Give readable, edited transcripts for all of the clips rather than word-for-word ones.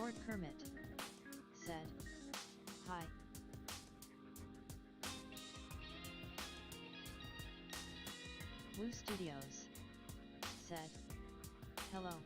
Lord Kermit said, "Hi." Woo Studios said, "Hello."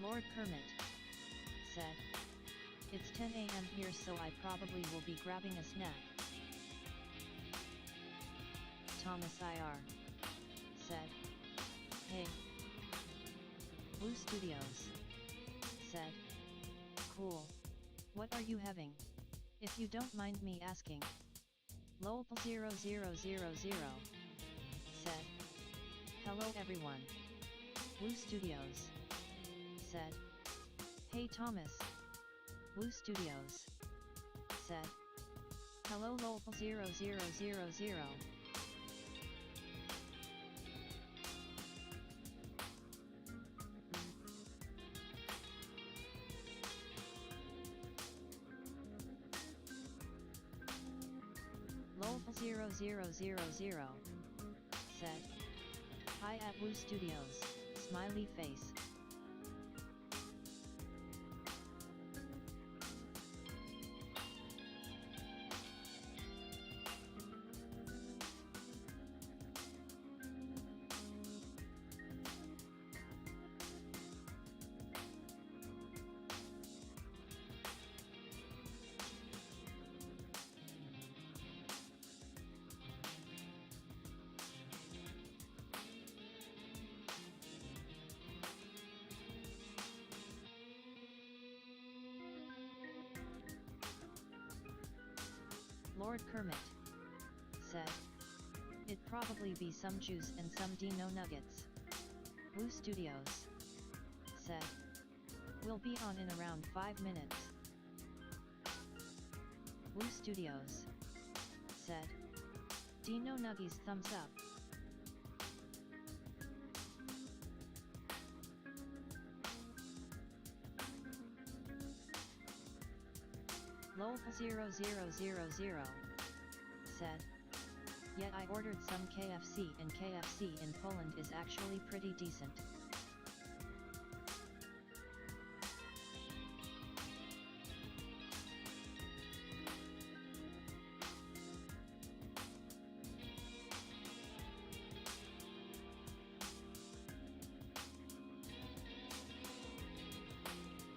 Lord Kermit said, "It's 10 a.m. here, so I probably will be grabbing a snack." Thomas IR said, "Hey." Woo Studios said, "Cool. What are you having? If you don't mind me asking." Lolp0000 said, "Hello everyone." Woo Studios said, "Hey Thomas." Woo Studios said, "Hello Lolp0000. Lolp0000 said, "Hi at Woo Studios, smiley face." Lord Kermit said, "It'd probably be some juice and some Dino nuggets." Woo Studios said, "We'll be on in around 5 minutes." Woo Studios said, "Dino nuggies thumbs up." Lolp0000 said, "Yet I ordered some KFC, and KFC in Poland is actually pretty decent."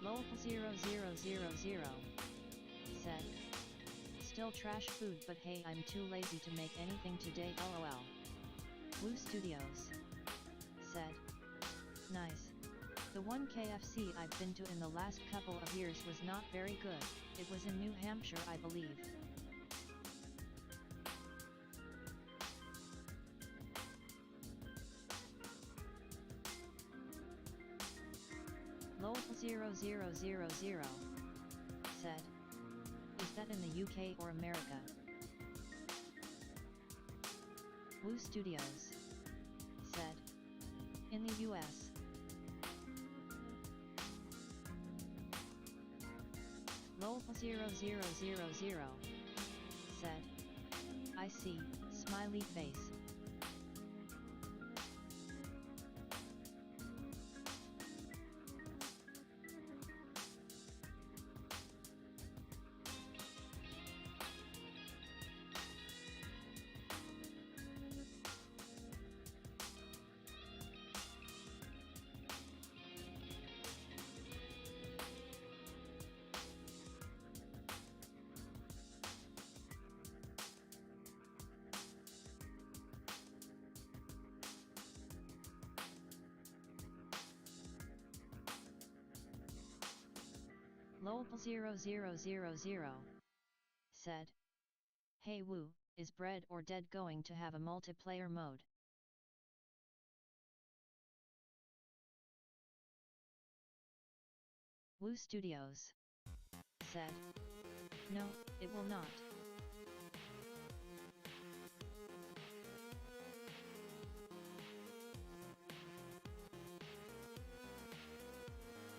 Lolp0000 said, "Still trash food, but hey, I'm too lazy to make anything today, lol." Woo Studios said, "Nice. The one KFC I've been to in the last couple of years was not very good. It was in New Hampshire, I believe." Lolp0000 said, "Is that in the UK or America?" Woo Studios said, "In the US." Lolp0000 said, "I see, smiley face." Lolp0000 said, "Hey Woo, Is Bread or Dead going to have a multiplayer mode? Woo Studios said, no, it will not.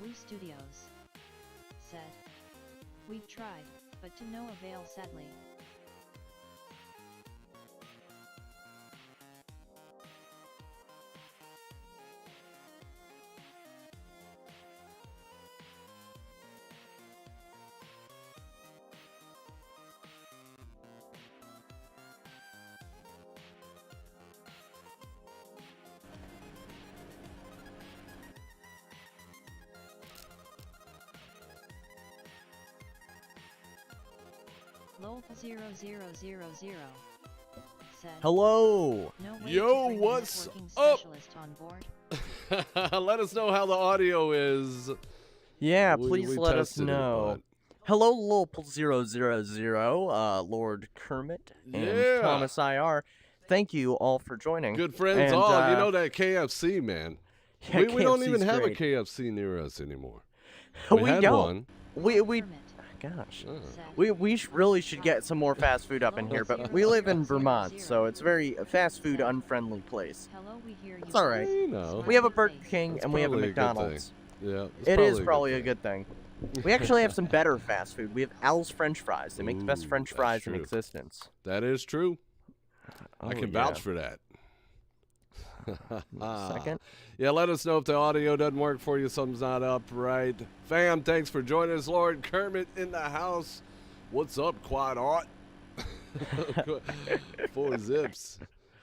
Woo Studios said, we've tried, but to no avail sadly. Lol0000 said, Hello! no way Yo, to bring a what's networking up? specialist on board? Let us know how the audio is. Yeah, We please let us tested it, know. Hello, Lolpl000, Lord Kermit, and Yeah. Thomas IR. Thank you all for joining. Good friends and, all. You know that KFC, man. Yeah, we don't even KFC's have great. a KFC near us anymore. We had don't. one. We Kermit gosh. said, We really should get some more fast food up in here, but we live in Vermont, so it's a very fast food unfriendly place. hello, we hear you. It's all right. You know. We have a Burger Face. King That's and we have a probably a good McDonald's. Yeah. It is probably a thing. good thing. We actually have some better fast food. We have Al's French Fries. They make the best Ooh, French that's fries in true. existence. That is true. Oh, I can yeah. vouch for that. Second. Yeah, let us know if the audio doesn't work for you, something's not up right. Fam, thanks for joining us. Lord Kermit in the house. What's up, Quad Art? 4 zips.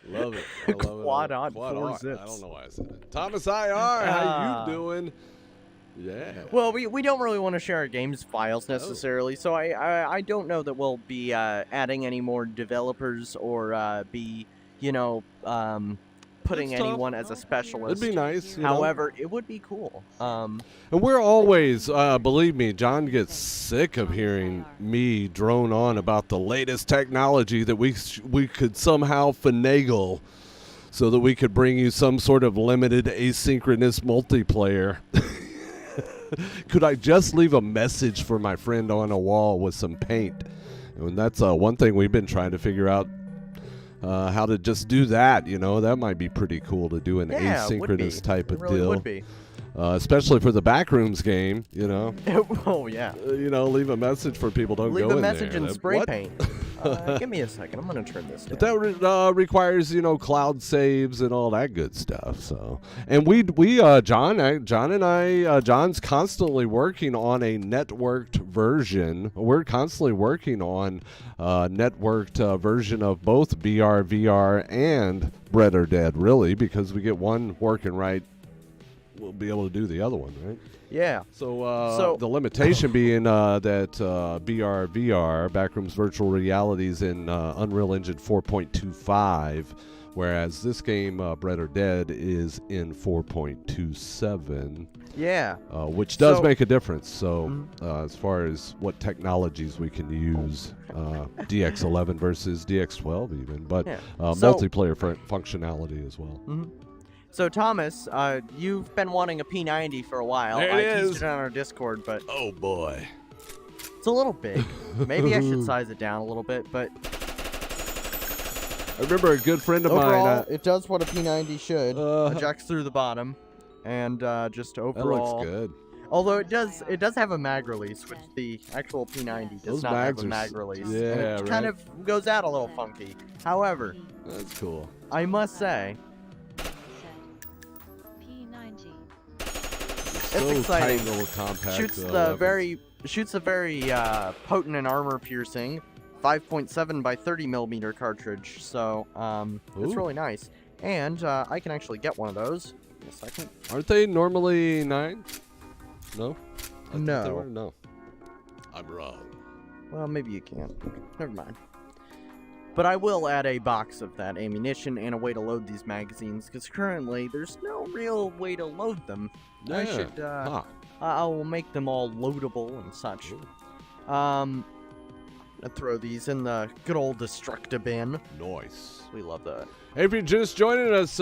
Love it. I love Quad it. Art, Quad 4 Art. zips. I don't know why I said that. Thomas IR, how you doing? Yeah. Well, we don't really want to share our games files necessarily, so I don't know that we'll be adding any more developers or be, putting That's tough. anyone as a It'd specialist. be nice. You know? However, it would be cool. And we're always, believe me, John gets sick of hearing me drone on about the latest technology that we could somehow finagle so that we could bring you some sort of limited asynchronous multiplayer. Could I just leave a message for my friend on a wall with some paint? And that's one thing we've been trying to figure out. How to just do that, that might be pretty cool to do an asynchronous type of really deal. Would be. Especially for the Backrooms game, Oh, yeah. Leave a message for people. Don't Leave go a in message there. and spray What? paint. Give me a second. I'm going to turn this down. But that requires, cloud saves and all that good stuff. So, and John and I, John's constantly working on a networked version. We're constantly working on a networked version of both BR, VR, and Bread or Dead, really, because we get one working right, we'll be able to do the other one, right? Yeah. So the limitation being that BR, VR, Backrooms Virtual Realities in Unreal Engine 4.25, whereas this game, Bread or Dead, is in 4.27. Yeah. Which does make a difference. So as far as what technologies we can use, DX11 versus DX12 even, but multiplayer functionality as well. Mm-hmm. So, Thomas, you've been wanting a P90 for a while. There I it teased is. it on our Discord, but Oh, boy. it's a little big. Maybe I should size it down a little bit, but I remember a good friend of overall, mine. it does what a P90 should. Ejects through the bottom, and just That overall... looks good. Although it does have a mag release, which the actual P90 does Those not have mags a are mag release. yeah, and it kind right. of goes out a little funky. However, That's cool. I must say, P90. So exciting. tight little compact. shoots a very potent and armor-piercing 5.7 by 30 millimeter cartridge. So it's Ooh. really nice, and I can actually get one of those. In a second. Aren't they normally 9? No. I thought No. they were? No. I'm wrong. Well, maybe you can't. Never mind. But I will add a box of that ammunition and a way to load these magazines, because currently there's no real way to load them. I Yeah. should, Huh. I will make them all loadable and such. Gonna throw these in the good old destructa bin. Nice. We love that. Hey, if you're just joining us,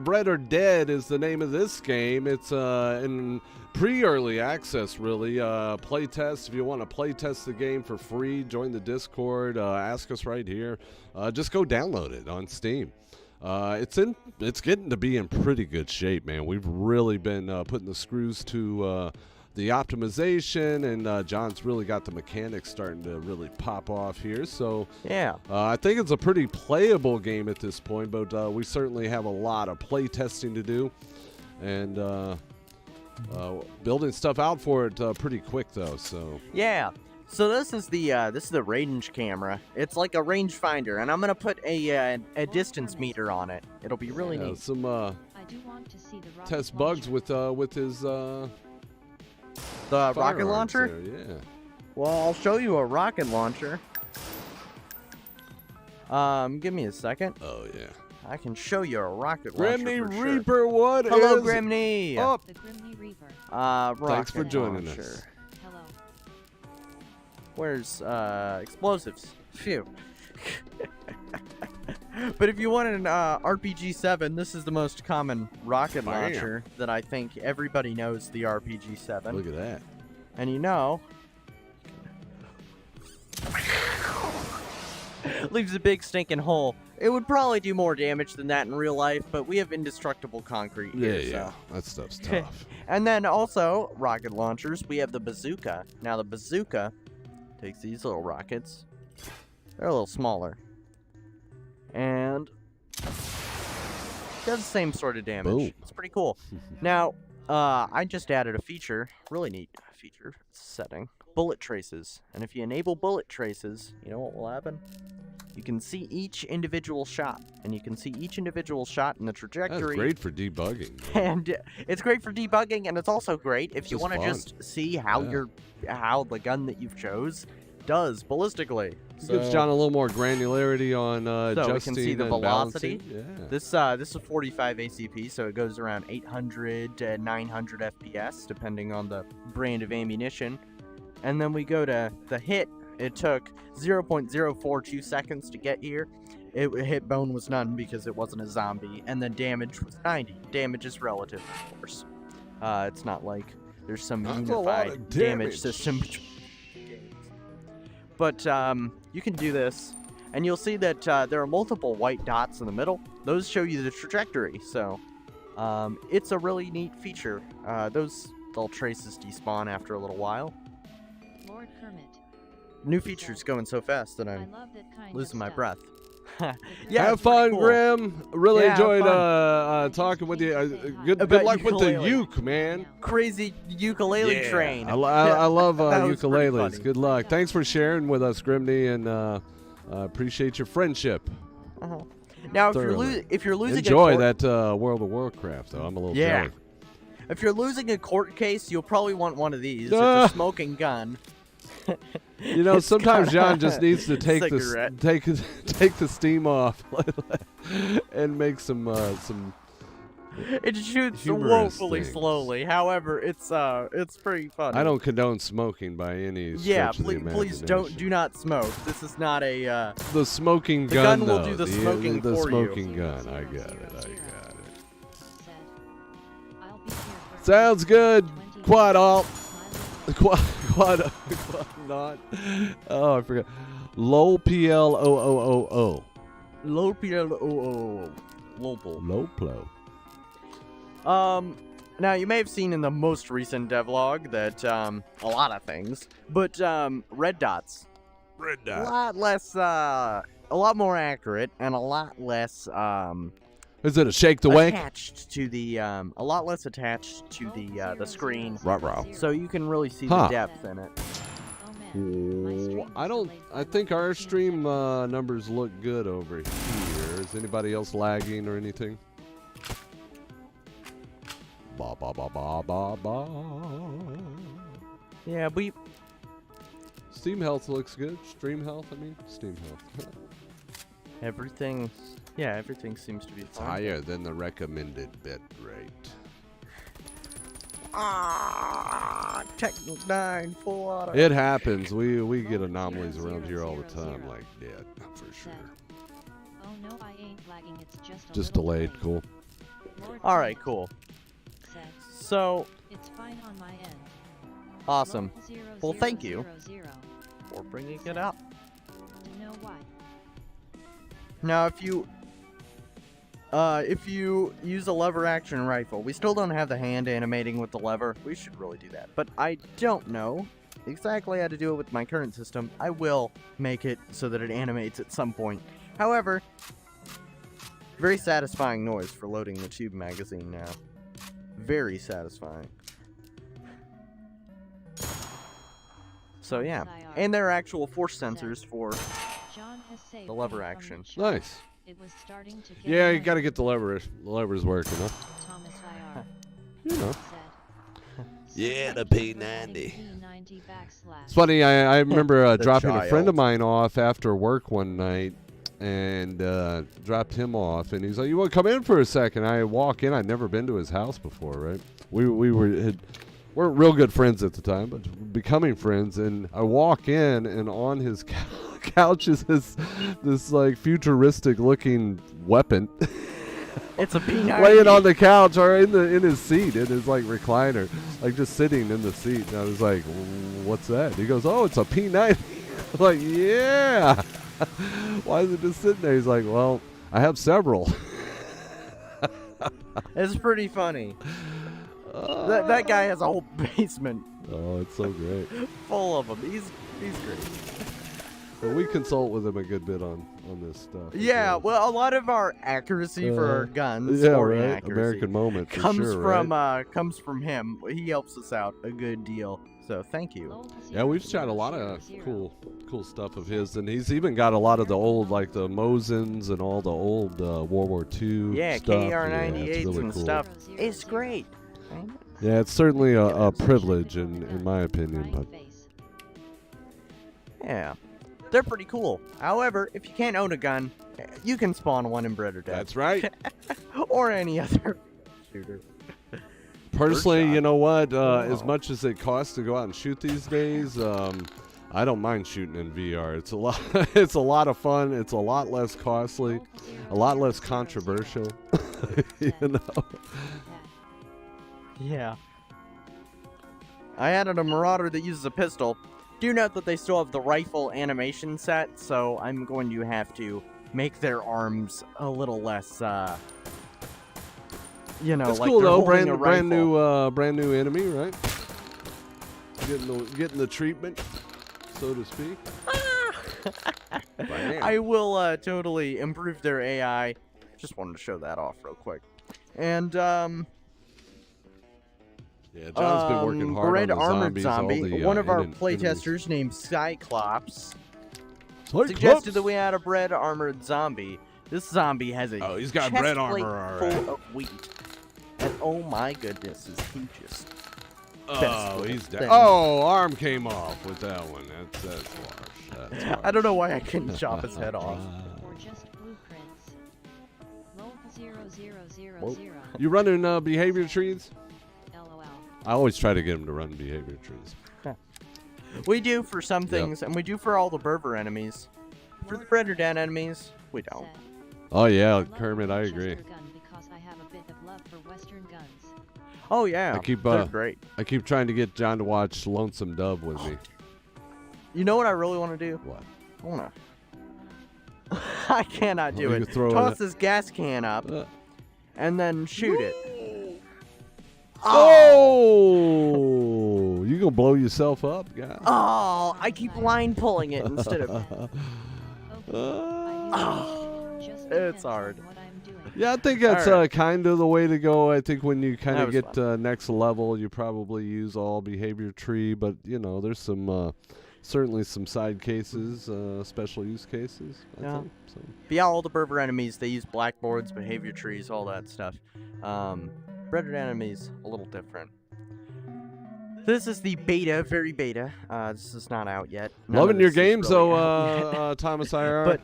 Bread or Dead is the name of this game. It's in pre-early access, really. Playtest. If you want to playtest the game for free, join the Discord. Ask us right here. Just go download it on Steam. It's getting to be in pretty good shape, man. We've really been putting the screws to the optimization, and John's really got the mechanics starting to really pop off here. So Yeah. I think it's a pretty playable game at this point, but we certainly have a lot of play testing to do, and building stuff out for it pretty quick though. So Yeah. So this is the range camera. It's like a rangefinder, and I'm gonna put a distance meter on it. It'll be really neat. some I do want to see the rocket test bugs launcher. with his The rocket firearms launcher? there, yeah. Well, I'll show you a rocket launcher. Give me a second. Oh yeah. I can show you a rocket launcher. Grimney for sure. Reaper, what Hello, is Grimney. up? The Grimly Reaper. Rocket Thanks for joining launcher. us. Hello. Where's explosives? Phew. But if you want an RPG-7, this is the most common rocket Bam. launcher that I think everybody knows, the RPG-7. Look at that. And you know, leaves a big stinking hole. It would probably do more damage than that in real life, but we have indestructible concrete Yeah, here, yeah. so. That stuff's tough. And then also, rocket launchers, we have the bazooka. Now the bazooka takes these little rockets. They're a little smaller. And does the same sort of damage. Boom. It's pretty cool. Now, I just added a feature, really neat feature setting, bullet traces. And if you enable bullet traces, you know what will happen? You can see each individual shot, and you can see each individual shot in the That's trajectory. great for debugging. And it's great for debugging, and it's also great if you Just want to fun. just see how how the gun that you've chose does ballistically. Gives John a little more granularity on So we adjusting can see the and velocity. balancing. Yeah. This is 45 ACP, so it goes around 800 to 900 FPS, depending on the brand of ammunition. And then we go to the hit. It took 0.042 seconds to get here. It hit bone was none because it wasn't a zombie, and then damage was 90. Damage is relative, of course. It's not like there's some That's a lot unified of damage damage. system between games. But you can do this, and you'll see that there are multiple white dots in the middle. Those show you the trajectory, so it's a really neat feature. Those dull traces despawn after a little while. Lord Kermit. New features going so fast that I I'm love that kind losing of my stuff. breath. The Yeah, Have it's pretty fun, cool. Grim. Really Yeah, have enjoyed fun. talking with you. Good About luck with the ukulele. uke, man. Crazy ukulele train. I love That was pretty ukuleles. funny. Good luck. Thanks for sharing with us, Grimney, and I appreciate your friendship. Uh-huh. Now, Thoroughly. if you're losing Enjoy a court, that World of Warcraft, though. I'm a little Yeah. jealous. if you're losing a court case, you'll probably want one of these. It's a smoking gun. You know, It's sometimes got John a just needs to take cigarette. take the steam off and make some It shoots Humorous woefully things. slowly. However, it's pretty funny. I don't condone smoking by any stretch Yeah, of the please imagination. do not smoke. This is not a. The smoking The gun, gun will though. do the smoking the for you. smoking gun. I got it. Said, I'll be here for Sounds good. 20 Quad alt. Smiley. Quad not. Oh, I forgot. Low PLOOOO. Low PLOO. Lopal. Low plo. Now you may have seen in the most recent devlog that a lot of things, but red dots, Red a lot less, a lot more accurate, and a lot less Is it a shake the wake? attached to the a lot less attached to the screen, Ruh-roh. so you can really see Huh. the depth in it. Oh man, my stream I was don't. delayed I for think our 15 stream minutes. numbers look good over here. Is anybody else lagging or anything? Ba ba ba ba ba ba. Yeah, Steam health looks good. Stream health, I mean, Steam health. everything seems to be It's fine. higher than the recommended bit rate. Ah, Techno 9, full auto. It happens. We get anomalies around here all the time, like that, for sure. Oh no, I ain't lagging. It's just Just delayed. Cool. All right, cool. Said, So, it's fine on my end. awesome. Lol 0, Well, 0, thank you 0, 0. for bringing it up. To know why. Now, if you use a lever action rifle, we still don't have the hand animating with the lever. We should really do that. But I don't know exactly how to do it with my current system. I will make it so that it animates at some point. However, very satisfying noise for loading the tube magazine now. Very satisfying. So yeah, and there are actual force sensors for John has saved the lever me from action. the chat. Nice. It was starting to get Yeah, you annoying. got to get the levers working, huh? Thomas IR You know. said. Yeah, the P90. P90. It's funny, I remember The dropping a friend child. of mine off after work one night and dropped him off, and he's like, "You want to come in for a second?" I walk in. I'd never been to his house before, right? We weren't real good friends at the time, but becoming friends, and I walk in, and on his couch is this like futuristic looking weapon. It's a P90. Laying on the couch or in his seat, in his like recliner, like just sitting in the seat. And I was like, "What's that?" He goes, "Oh, it's a P90." I'm like, yeah. Why is it just sitting there? He's like, "Well, I have several." It's pretty funny. That guy has a whole basement Oh, it's so great. full of them. He's great. But we consult with him a good bit on this stuff. as Yeah, well, a lot of our accuracy for our guns, yeah, or right. inaccuracy, American moment for comes sure, from right? comes from him. He helps us out a good deal. So thank you. Yeah, we've shot a lot of cool stuff of his, and he's even got a lot of the old, like the Mosins and all the old World War II Yeah, stuff. KR98s it's really and cool. stuff. It's great. Yeah, it's certainly a privilege in my opinion, but Yeah, they're pretty cool. However, if you can't own a gun, you can spawn one in Bread or Dead. that's right. Or any other shooter. Personally, shot. you know what? As Oh. much as it costs to go out and shoot these days, I don't mind shooting in VR. It's a lot. It's a lot of fun. It's a lot less costly, a lot less controversial. You know. Yeah. I added a Marauder that uses a pistol. Do note that they still have the rifle animation set, so I'm going to have to make their arms a little less, you know, That's like cool they're though. holding a Brand new enemy, right? Getting the treatment, so to speak. Bam. I will totally improve their AI. Just wanted to show that off real quick. And Yeah, John's been working hard Red on the Armored zombies, Zombie. all the, One of our enemies. playtesters named Cyclops Cyclops. suggested that we add a Red Armored Zombie. This zombie has a Oh, he's got chest bread plate armor, all right. full of wheat. And oh my goodness, is he just Oh, little he's dead. thing. Oh, arm came off with that one. That's harsh. That's harsh. I don't know why I couldn't chop his head off. Or just blueprints. Lol 0000. Whoa. You running behavior trees? LOL. I always try to get him to run behavior trees. We do for some things, and we do for all the Berber enemies. For the Predator Den enemies, we don't. Said, Oh yeah, love Kermit, the I Winchester agree. gun because I have a bit of love for Western guns. Oh yeah, I keep, they're great. I keep trying to get John to watch Lonesome Dove with me. You know what I really want to do? What? I want to. I cannot do You it. could throw Toss it- this gas can up and then shoot it. Oh! You gonna blow yourself up, guy? Oh, I keep line pulling it instead of. Just It's depends on hard. what I'm doing. Yeah, I think that's Alright. kind of the way to go. I think when you kind That of was get next level, you probably use all behavior tree, but you know, there's some certainly some side cases, special use cases. I Yeah. think. So. But yeah, all the Berber enemies, they use blackboards, behavior trees, all that stuff. Predator enemies, a little different. This is the beta, very beta. This is not out yet. None of Loving your this is games, really though, out yet. Thomas IR. But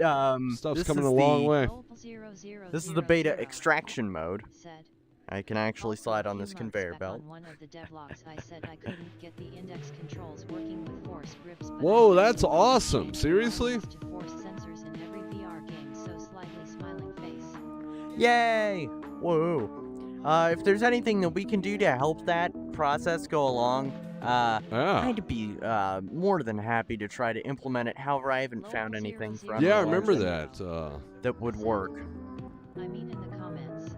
Stuff's this coming is a long the- way. Lol 0000. This is the beta extraction mode. Said, I can actually Also, slide a on few this months conveyor back belt. On one of the devlogs, I said I couldn't get the index controls working with force grips. But Whoa, I that's changed awesome. the Seriously? wireless to force sensors in every VR game. So slightly smiling face. Yay! Whoa. If there's anything that we can do to help that process go along, Yeah. I'd be more than happy to try to implement it. However, I haven't found Local anything 000. for Yeah, I unreal remember engine that. that would work. I mean in the comments.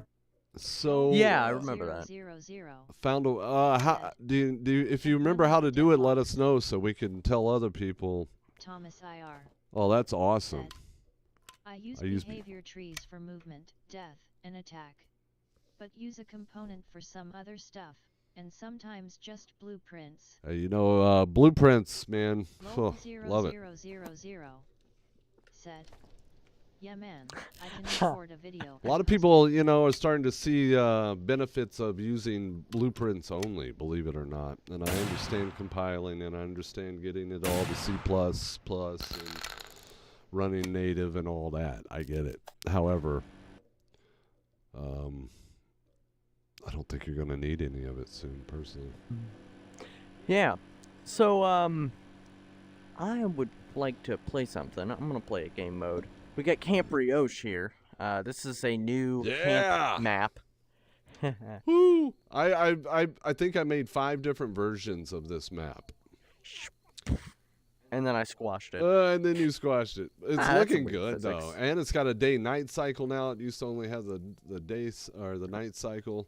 So Yeah, I remember that. 000. found a how if you remember how to do it, let us know so we can tell other people. Thomas IR. Oh, that's awesome. Said, I use behavior trees for movement, death, and attack. But use a component for some other stuff, and sometimes just blueprints. Blueprints, man. Local Love it. 0000 said, yeah man, I can record a video. A lot of people, are starting to see benefits of using blueprints only, believe it or not. And I understand compiling, and I understand getting it all to C++ and running native and all that. I get it. However, I don't think you're going to need any of it soon, personally. Yeah. So, I would like to play something. I'm gonna play a game mode. We got Camp Brioche here. This is a new camp map. Woo! I think I made 5 different versions of this map. And then I squashed it. And then you squashed it. It's that's looking weird good physics. though, and it's got a day-night cycle now. It used to only have the days or the night cycle.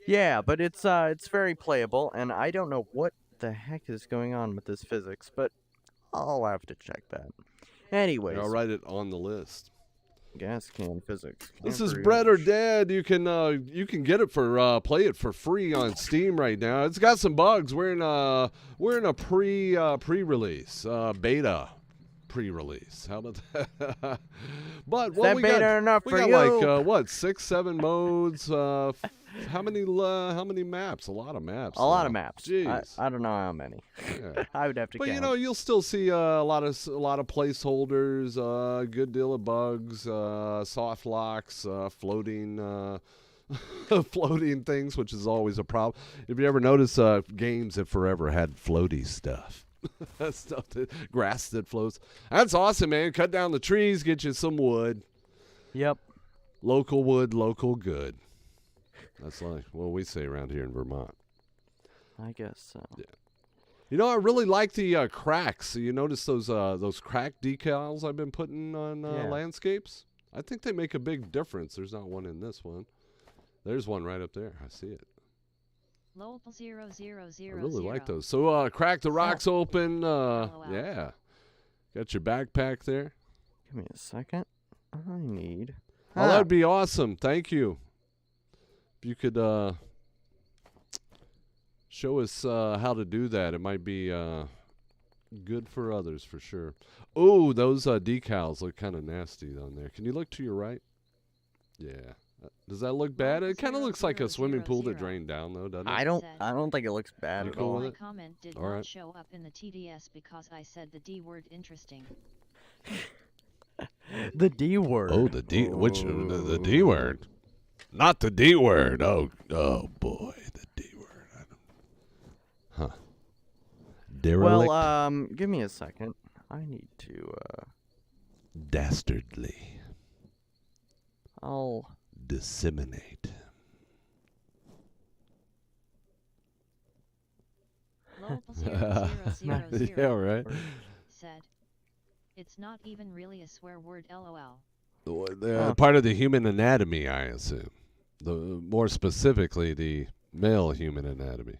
Yeah, but it's very playable, and I don't know what the heck is going on with this physics, but I'll have to check that. Anyways, I'll write it on the list. gas can physics. This Camp is Bread or Brioche. Dead. You can get it for play it for free on Steam right now. It's got some bugs. We're in a pre-release beta pre-release. How about that? But Is that beta enough we for got you? like 6, 7 modes. How many maps? A lot of maps. A lot now. of maps. Jeez. I don't know how many. Yeah. I would have to But count. you'll still see a lot of placeholders, a good deal of bugs, soft locks, floating floating things, which is always a problem. If you ever notice, games have forever had floaty stuff. Stuff grass that floats. That's awesome, man. Cut down the trees, get you some wood. Yep. Local wood, local good. That's like what we say around here in Vermont. I guess so. Yeah. I really like the cracks. You notice those crack decals I've been putting on landscapes? I think they make a big difference. There's not one in this one. There's one right up there. I see it. Local 0000. I really like those. So crack the rocks open. LOL. Yeah. Got your backpack there. Give me a second. I need. Oh, that'd be awesome. Thank you. If you could show us how to do that, it might be good for others for sure. Oh, those decals look kind of nasty on there. Can you look to your right? Yeah. Does that look bad? It kind of looks like a swimming pool that drained down, though, doesn't it? I don't think it looks bad You at cool all. with My it? comment did All not right. show up in the TDS because I said the D word interesting. The D word. Oh, the D. Which the D word? Not the D word. Oh boy, the D word. Huh. Derelict. Well, give me a second. I need to. Dastardly. I'll. Disseminate. Local 0000 Yeah, right. said, it's not even really a swear word LOL. Part of the human anatomy, I assume. More specifically, the male human anatomy.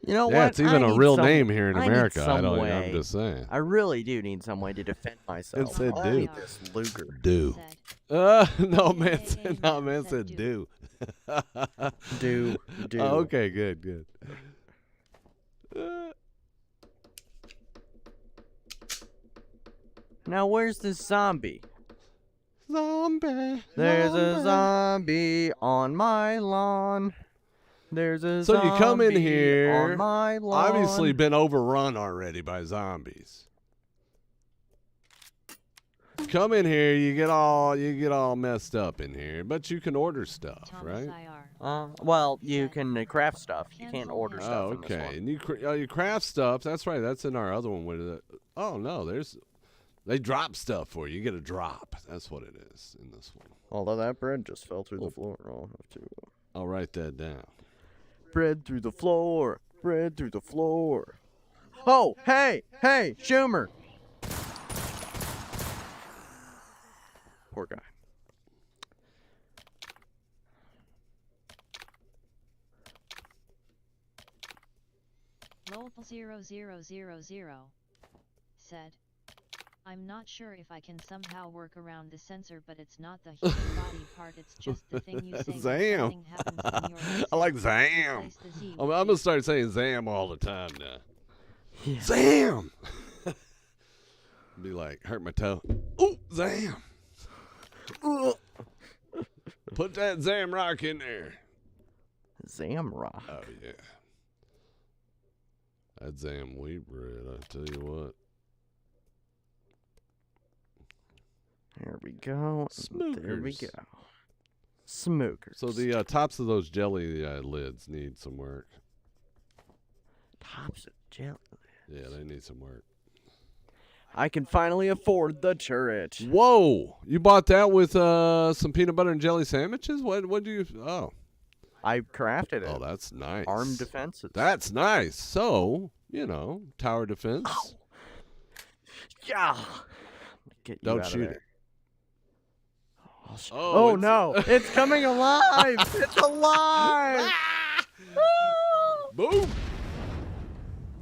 You know Yeah, what? it's even I a need real some- name here in I need America. some I'm way. just saying. I really do need some way to defend myself. It said I do. need this Luger. Do. Said, No, man said, no, man said do. Do. Oh, okay, good. Now where's this zombie? Zombie. There's a zombie on my lawn. There's a So zombie you come in here, on my lawn. obviously been overrun already by zombies. come in here, you get all messed up in here, but you can order stuff, Thomas right? IR. Well, you can craft stuff. You can't Cancel order him. stuff Oh, in this okay. one. And you craft stuff. That's right. That's in our other one. With it. Oh no, they drop stuff for you. You get a drop. That's what it is in this one. Although that bread just fell through the floor. I'll have to. I'll write that down. Bread through the floor. Bread through the floor. Oh, hey, Schumer. Poor guy. Lol0000 said, I'm not sure if I can somehow work around the sensor, but it's not the human body part, it's just the thing you say when Zam. something happens in your life. I like Zam. Replace the Z I'm with gonna E. start saying Zam all the time now. Yeah. Zam. Be like, hurt my toe. Ooh, Zam. Put that Zam rock in there. Zamrock. Oh yeah. That Zam wheat bread, I tell you what. There we go. There we Smokers. go. Smokers. So the tops of those jelly lids need some work. Tops of jelly. Yeah, they need some work. I can finally afford the turret. Whoa! You bought that with some peanut butter and jelly sandwiches? What do you? Oh, I crafted it. oh, that's nice. Armed defenses. That's nice. So tower defense. Ow. Yeah. Get you Don't out of shoot there. it. Oh, it's- no! It's coming alive! It's alive! Boom!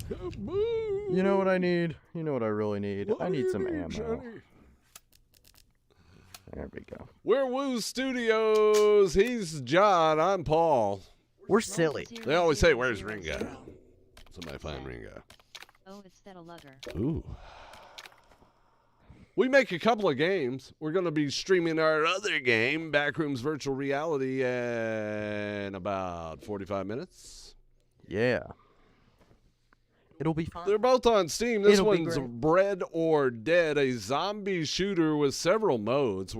Boom! You know what I need? You know what I really need? What I do need you some need, ammo. Johnny? There we go. We're Woo Studios. He's John. I'm Paul. We're silly. They always say, "Where's Ringo?" Somebody find Ringo. Oh, it's that a lugger. Ooh. We make a couple of games. We're going to be streaming our other game, Backrooms Virtual Reality, in about 45 minutes. Yeah. It'll be fun. They're both on Steam. This It'll be one's great. Bread or Dead, a zombie shooter with several modes.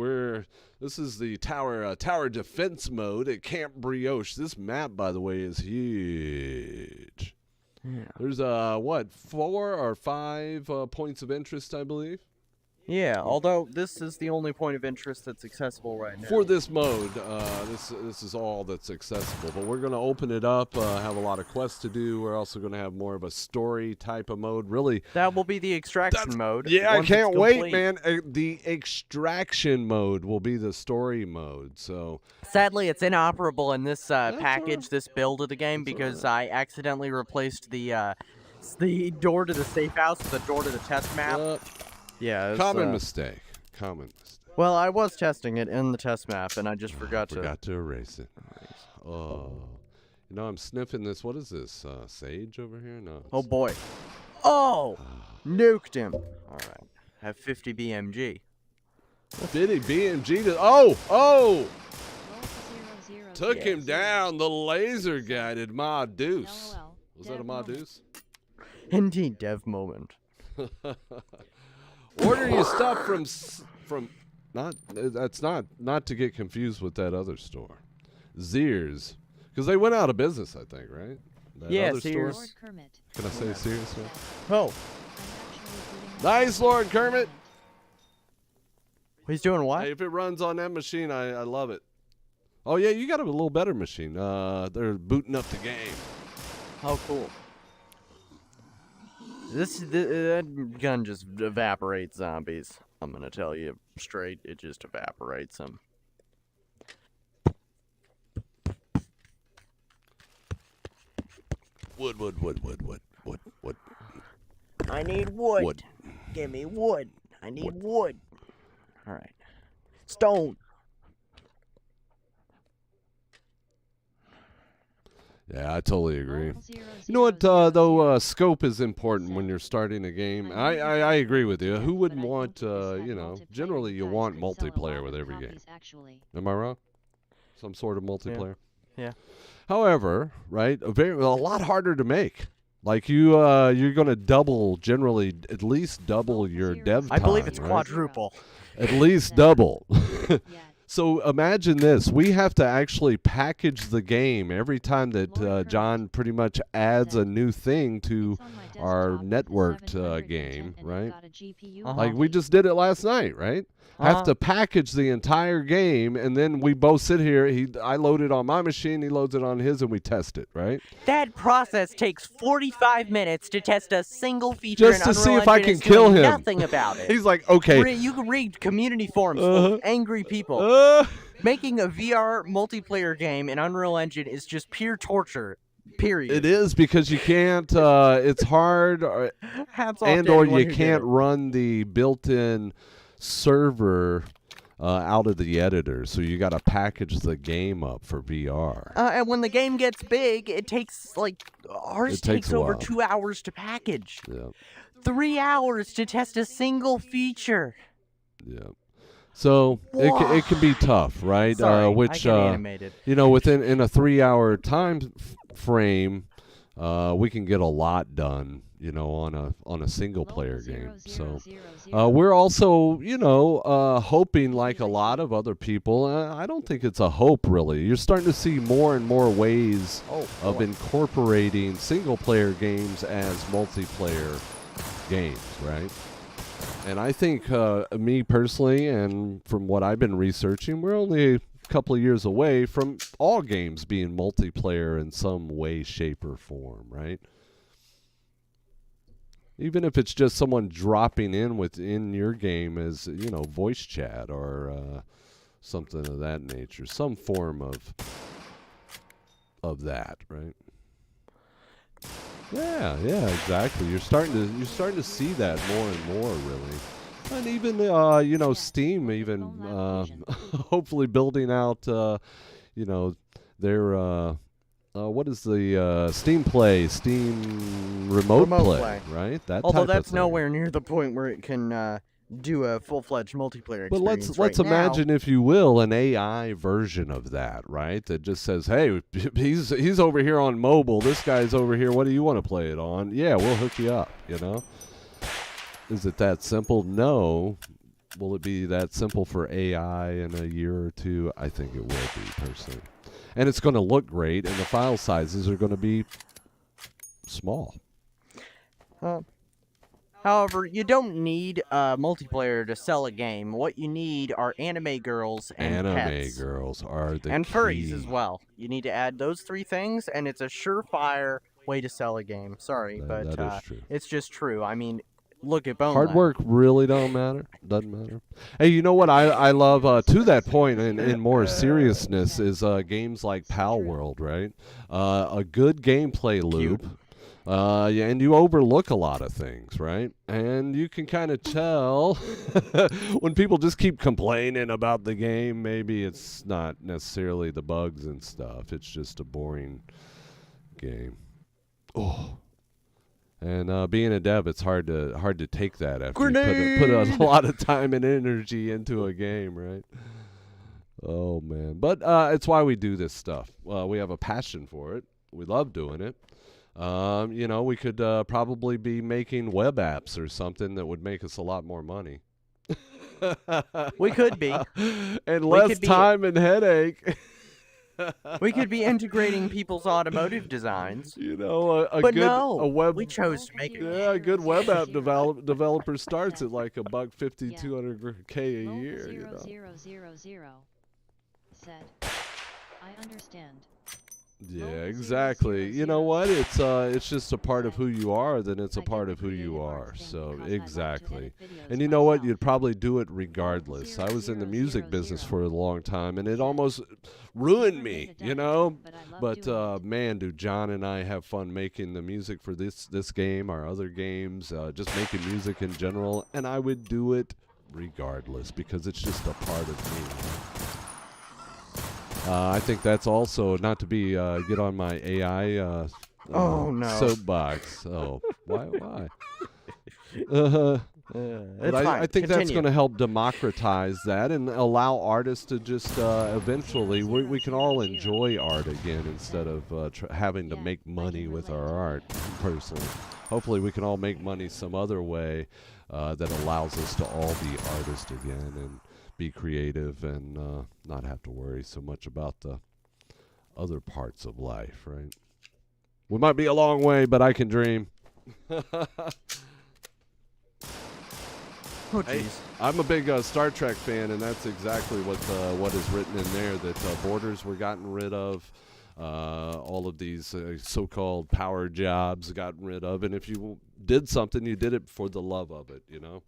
This is the tower defense mode at Camp Brioche. This map, by the way, is huge. Yeah. There's 4 or 5 points of interest, I believe. Yeah, although this is the only point of interest that's accessible right now. For this mode, this is all that's accessible. But we're going to open it up, have a lot of quests to do. We're also going to have more of a story type of mode. Really, That will be the extraction mode. yeah, I once it's can't wait, complete. man. The extraction mode will be the story mode. So Sadly, it's inoperable in this all package, right. this build of the game, That's all because I accidentally replaced the door to the safe house with the door to the test map. Yeah, it's, common mistake. Common mistake. Well, I was testing it in the test map, and I just forgot to erase it. Oh, I'm sniffing this. What is this? Sage over here? No. Oh boy. Oh! Nuked him. Alright. Have 50 BMG. Biddy BMG to. Oh! Lol00 Took him Yes. down. The laser guided Ma Deuce. LOL. Was that a Dev Ma moment. Deuce? Indeed, dev moment. Order your stuff from that's not to get confused with that other store, Sears, because they went out of business, I think, right? That Yeah, other store? Sears. Lord Kermit. Can I say Sears? Now? Oh, I'm actually putting Nice, Lord Kermit. he's doing what? Hey, if it runs on that machine, I love it. Oh yeah, you got a little better machine. They're booting up the game. Oh, cool. That gun just evaporates zombies. I'm gonna tell you straight, it just evaporates them. Wood. I need wood. Wood. Give me wood. I need wood. All right. Stone. Yeah, I totally agree. Lol00 You know what, though, scope is important when you're starting a game. I agree with you. Who wouldn't want, generally you want multiplayer with every game. Am I wrong? Some sort of multiplayer? Yeah. However, right, a lot harder to make. Like you're going to generally at least double your dev time. I believe it's right? quadruple. At least double. Yet. So imagine this. We have to actually package the game every time that John pretty much adds a new thing to our networked game, right? Like we just did it last night, right? Have to package the entire game, and then we both sit here. I load it on my machine, he loads it on his, and we test it, right? That process takes 45 minutes to test a single feature Just in to see Unreal if I Engine can kill doing him. Nothing about it. He's like, okay. You can read community forums full of angry people. Making a VR multiplayer game in Unreal Engine is just pure torture. Period. It is, because you can't. It's hard, Hats off and to or anyone you who did can't it. run the built-in server out of the editor, so you got to package the game up for VR. And when the game gets big, it takes ours takes a over while. 2 hours to package. Yeah, 3 hours to test a single feature. yeah. So it can be tough, right? Sorry, I which get animated. within a 3 hour time frame, we can get a lot done, on a single player game. So we're also, hoping, like a lot of other people. I don't think it's a hope, really. You're starting to see more and more ways of incorporating single player games as multiplayer games, right? And I think, me personally, and from what I've been researching, we're only a couple of years away from all games being multiplayer in some way, shape, or form, right? Even if it's just someone dropping in within your game as, voice chat or something of that nature, some form of that, right? Yeah, exactly. You're starting to see that more and more, really. And even Steam even hopefully building out their what is the Steam Remote Play, right? That Although type that's of thing. nowhere near the point where it can do a full-fledged multiplayer But experience. let's imagine, if you will, an AI version of that, right? That just says, "Hey, he's over here on mobile. This guy's over here. What do you want to play it on? Yeah, we'll hook you up." Is it that simple? No. Will it be that simple for AI in a year or two? I think it will be, personally. And it's going to look great, and the file sizes are going to be small. However, you don't need multiplayer to sell a game. What you need are anime girls and pets. Girls are the and key. furries as well. You need to add those 3 things, and it's a surefire way to sell a game. Sorry, but that is true. it's just true. I mean, look at Bone Hard Lab. work really don't matter. Doesn't matter. Hey, you know what I love, to that point, in more seriousness, is games like Pal World, right? A good gameplay loop. And you overlook a lot of things, right? And you can kind of tell when people just keep complaining about the game. Maybe it's not necessarily the bugs and stuff. It's just a boring game. Oh. And being a dev, it's hard to take that after you put a lot of time and energy into a game, right? Oh, man. But it's why we do this stuff. We have a passion for it. We love doing it. We could probably be making web apps or something that would make us a lot more money. We could be. And less time and headache. We could be integrating people's automotive designs. We chose to make it. Yeah, a good web app developer starts at like $150, $200K a year. 0000 said, "I understand." Yeah, exactly. You know what? It's just a part of who you are, then it's a part of who you are. So, exactly. And you know what? You'd probably do it regardless. I was in the music business for a long time, and it almost ruined me, But, man, do John and I have fun making the music for this game, our other games, just making music in general. And I would do it regardless because it's just a part of me. I think that's also, not to be get on my AI oh no soapbox. Oh, why? It's But fine. I think that's Continue. going to help democratize that and allow artists to just eventually we can all enjoy art again instead of having to make money with our art. Personally, hopefully we can all make money some other way that allows us to all be artists again and be creative and not have to worry so much about the other parts of life. Right? We might be a long way, but I can dream. Oh, Hey, jeez. I'm a big Star Trek fan, and that's exactly what is written in there, that borders were gotten rid of, all of these so-called power jobs gotten rid of, and if you did something, you did it for the love of it, you know?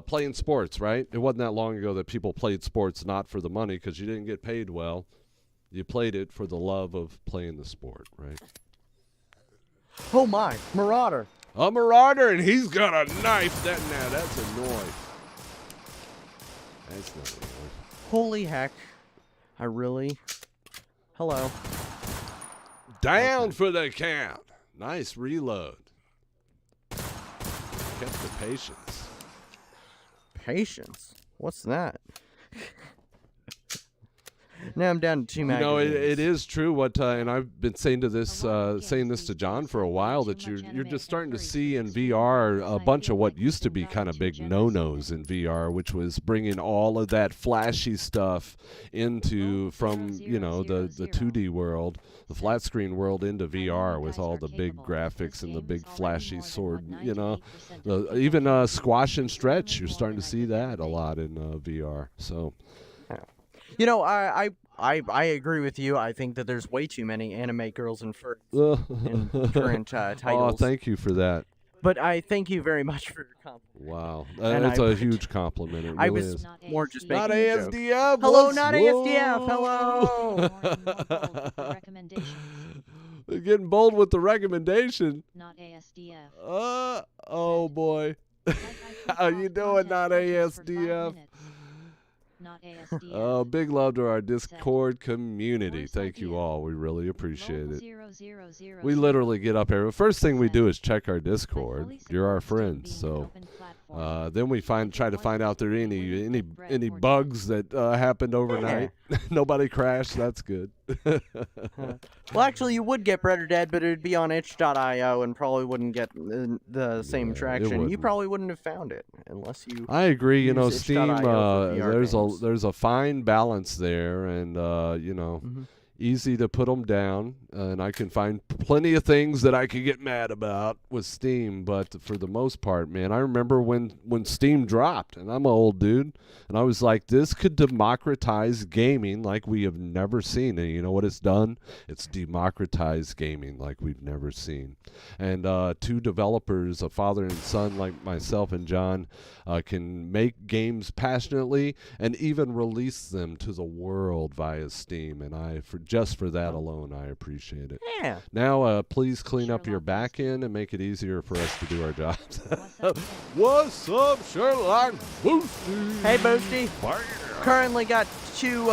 Playing sports, right? It wasn't that long ago that people played sports not for the money because you didn't get paid well. You played it for the love of playing the sport, right? Oh, my. Marauder. A marauder, and he's got a knife. That's a knife. That's not a knife. Holy heck. I really... Hello. Down for the count. Nice reload. Kept the patience. Patience? What's that? Now I'm down to 2 You know, magazines. it is true what, and I've been saying this to John for a while, that you're just starting to see in VR a bunch of what used to be kind of big no-nos in VR, which was bringing all of that flashy stuff into from the 2D world, the flat screen world into VR with all the big graphics and the big flashy sword. Even squash and stretch. You're starting to see that a lot in VR. So. You know, I agree with you. I think that there's way too many anime girls and furries in current titles. Oh, thank you for that. But I thank you very much for your compliment. Wow, And that's I- a huge compliment. It I really was is. more just Not making a joke. ASDF. Hello, what's- not whoa. ASDF. Hello. They're getting bold with the recommendation. Not ASDF. Oh boy. How you doing, not ASDF? Not ASDF. Oh, big love to our Discord community. Thank you all. We really appreciate it. We literally get up here. The first thing we do is check our Discord. You're our friends, so then we try to find out there any bugs that happened overnight. Nobody crashed. That's good. Well, actually, you would get Bread or Dead, but it would be on itch.io and probably wouldn't get the same it traction. You wouldn't. probably wouldn't have found it unless you... I agree. You know, use Steam. itch.io for VR There's a fine balance there, and easy to put them down. And I can find plenty of things that I could get mad about with Steam. But for the most part, man, I remember when Steam dropped, and I'm an old dude, and I was like, this could democratize gaming like we have never seen. And you know what it's done? It's democratized gaming like we've never seen. And two developers, a father and son like myself and John, can make games passionately and even release them to the world via Steam. And just for that alone, I appreciate it. Yeah. Now, please clean up your back end and make it easier for us to do our jobs. What's up, What's up, Sherlock Boosty? Hey, Boosty. Fire. Currently got two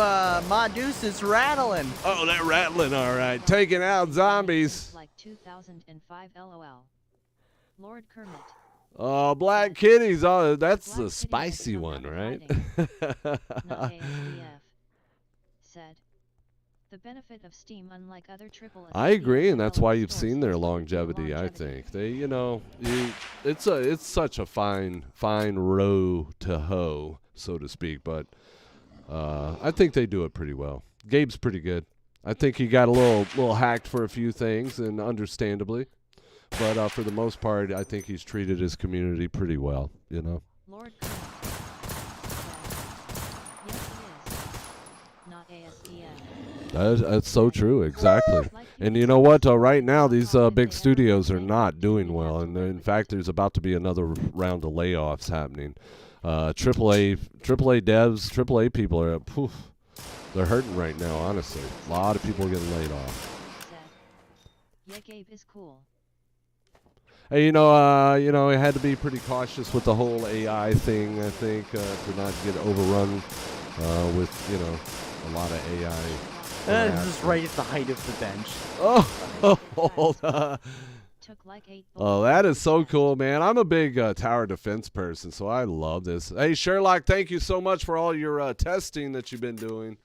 Medusa's rattling. Oh, that rattling, all right. Taking out zombies. Like 2005 LOL. Lord Kermit. Oh, Black Kitties. Oh, that's the spicy one, right? Not ASDF. Said. The benefit of Steam, unlike other AAA. I agree, and that's why you've seen their longevity. I think it's such a fine row to hoe, so to speak. But I think they do it pretty well. Gabe's pretty good. I think he got a little hacked for a few things, and understandably. But for the most part, I think he's treated his community pretty well. You know. Lord Kermit. Yes, it is. Not ASDF. That's so true, exactly. And you know what? Right now, these big studios are not doing well, and in fact, there's about to be another round of layoffs happening. AAA devs, AAA people are, they're hurting right now. Honestly, a lot of people are getting laid off. Yeah, Gabe is cool. Hey, you know, it had to be pretty cautious with the whole AI thing. I think to not get overrun with a lot of AI. This is right at the height of the bench. Oh, Took like 8 Oh, bullets that to is so test. cool, man. I'm a big tower defense person, so I love this. Hey, Sherlock, thank you so much for all your testing that you've been doing.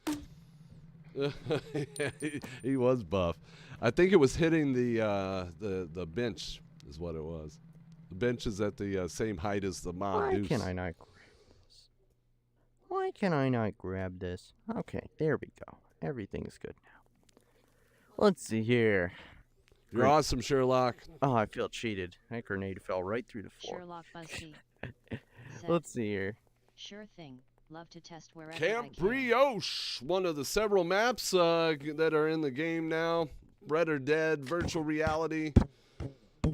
he was buff. I think it was hitting the bench is what it was. The bench is at the same height as the mod Why deuce. can I not grab this? Why can I not grab this? Okay, there we go. Everything's good now. Let's see here. You're awesome, Sherlock. Oh, I feel cheated. That grenade fell right through the floor. Sherlock Busty. Said, Let's see here. sure thing. Love to test wherever Camp I can. Brioche, one of the several maps that are in the game now. Red or Dead, Virtual Reality,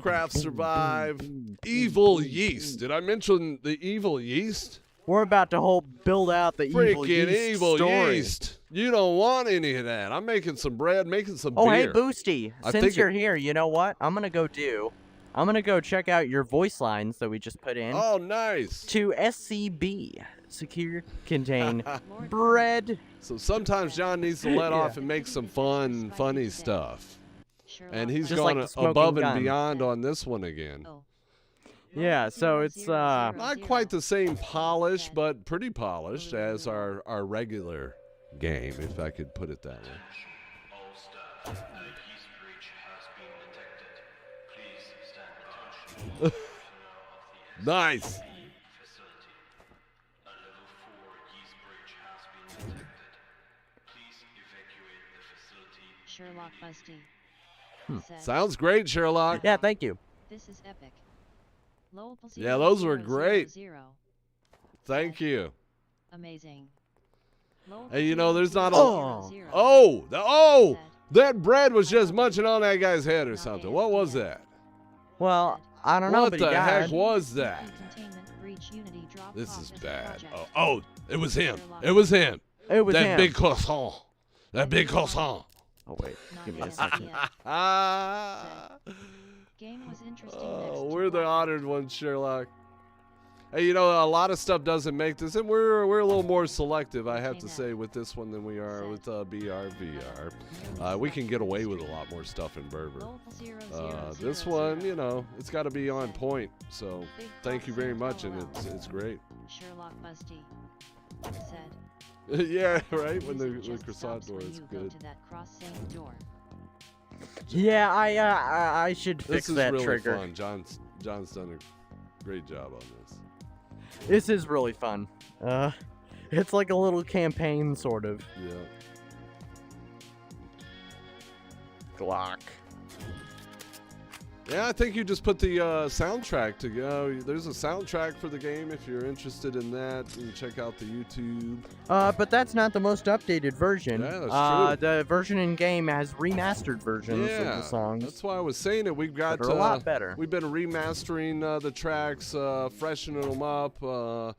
Craft Survive, Evil Yeast. Did I mention the Evil Yeast? We're about to build out the Freaking Evil story. Yeast. You don't want any of that. I'm making some bread, making some Oh, hey, beer. Boosty. I Since think you're here, you know what? I'm going to go check out your voice lines that we just put in. Oh, nice. To SCB. Secure, contain, bread. So sometimes John needs to let off and make some funny stuff. Sherlock And he's Just gone like the smoking above and gun. beyond on this one again. Oh. Yeah, so it's, Not quite the same polish, but pretty polished as our regular game, if I could put it that way. All staff, a yeast breach has been detected. Please stand attention. Personnel of the Nice. facility. A level 4 yeast breach has been detected. Please evacuate the facility. Sherlock Busty. Said, Sounds great, Sherlock. yeah, thank you. this is epic. Lowell Yeah, those were great. 000. Thank you. Amazing. Lowell Hey, you know, there's not a... 000. Oh, Said, that bread was just munching on that guy's head or something. What was that? Well, I don't know, What but the he heck died. was that? Containment breach Unity drop This off is as a bad. project. Oh, it was him. It was him. It was That him. big croissant. That big croissant. Oh, wait. Not Give me a yet, second. yet. Ah. Game was interesting. Oh, next we're the to honored ones, Sherlock. Hey, you know, a lot of stuff doesn't make this, and we're a little more selective, I have to say, with this one than we are with BRVR. We can get away with a lot more stuff in Berber. Lowell 000. This one, you know, it's got to be on point. So thank you very much, and it's great. Sherlock Busty said, Yeah, right. When the "Music just croissant stops door when is you go good. to that cross-same door." Yeah, I should This fix is that really trigger. fun. John's done a great job on this. This is really fun. It's like a little campaign, sort of. Yeah. Glock. Yeah, I think you just put the soundtrack to go. There's a soundtrack for the game if you're interested in that. You can check out the YouTube. But that's not the most updated version. Yeah, that's true. The version in game has remastered versions of the songs. That's why I was saying it. We've got That are a lot better. We've been remastering the tracks, freshening them up,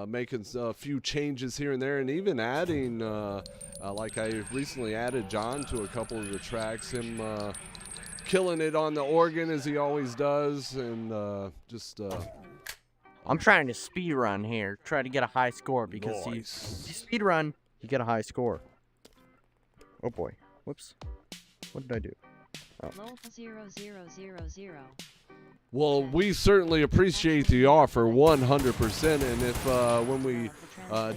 making a few changes here and there, and even adding, like I recently added John to a couple of the tracks. Him killing it on the organ as he always does, and just. I'm trying to speed run here. Try to get a high score because you speed run, you get a high score. Oh boy. Whoops. What did I do? Lowell 0000. Well, we certainly appreciate the offer 100%, and if when we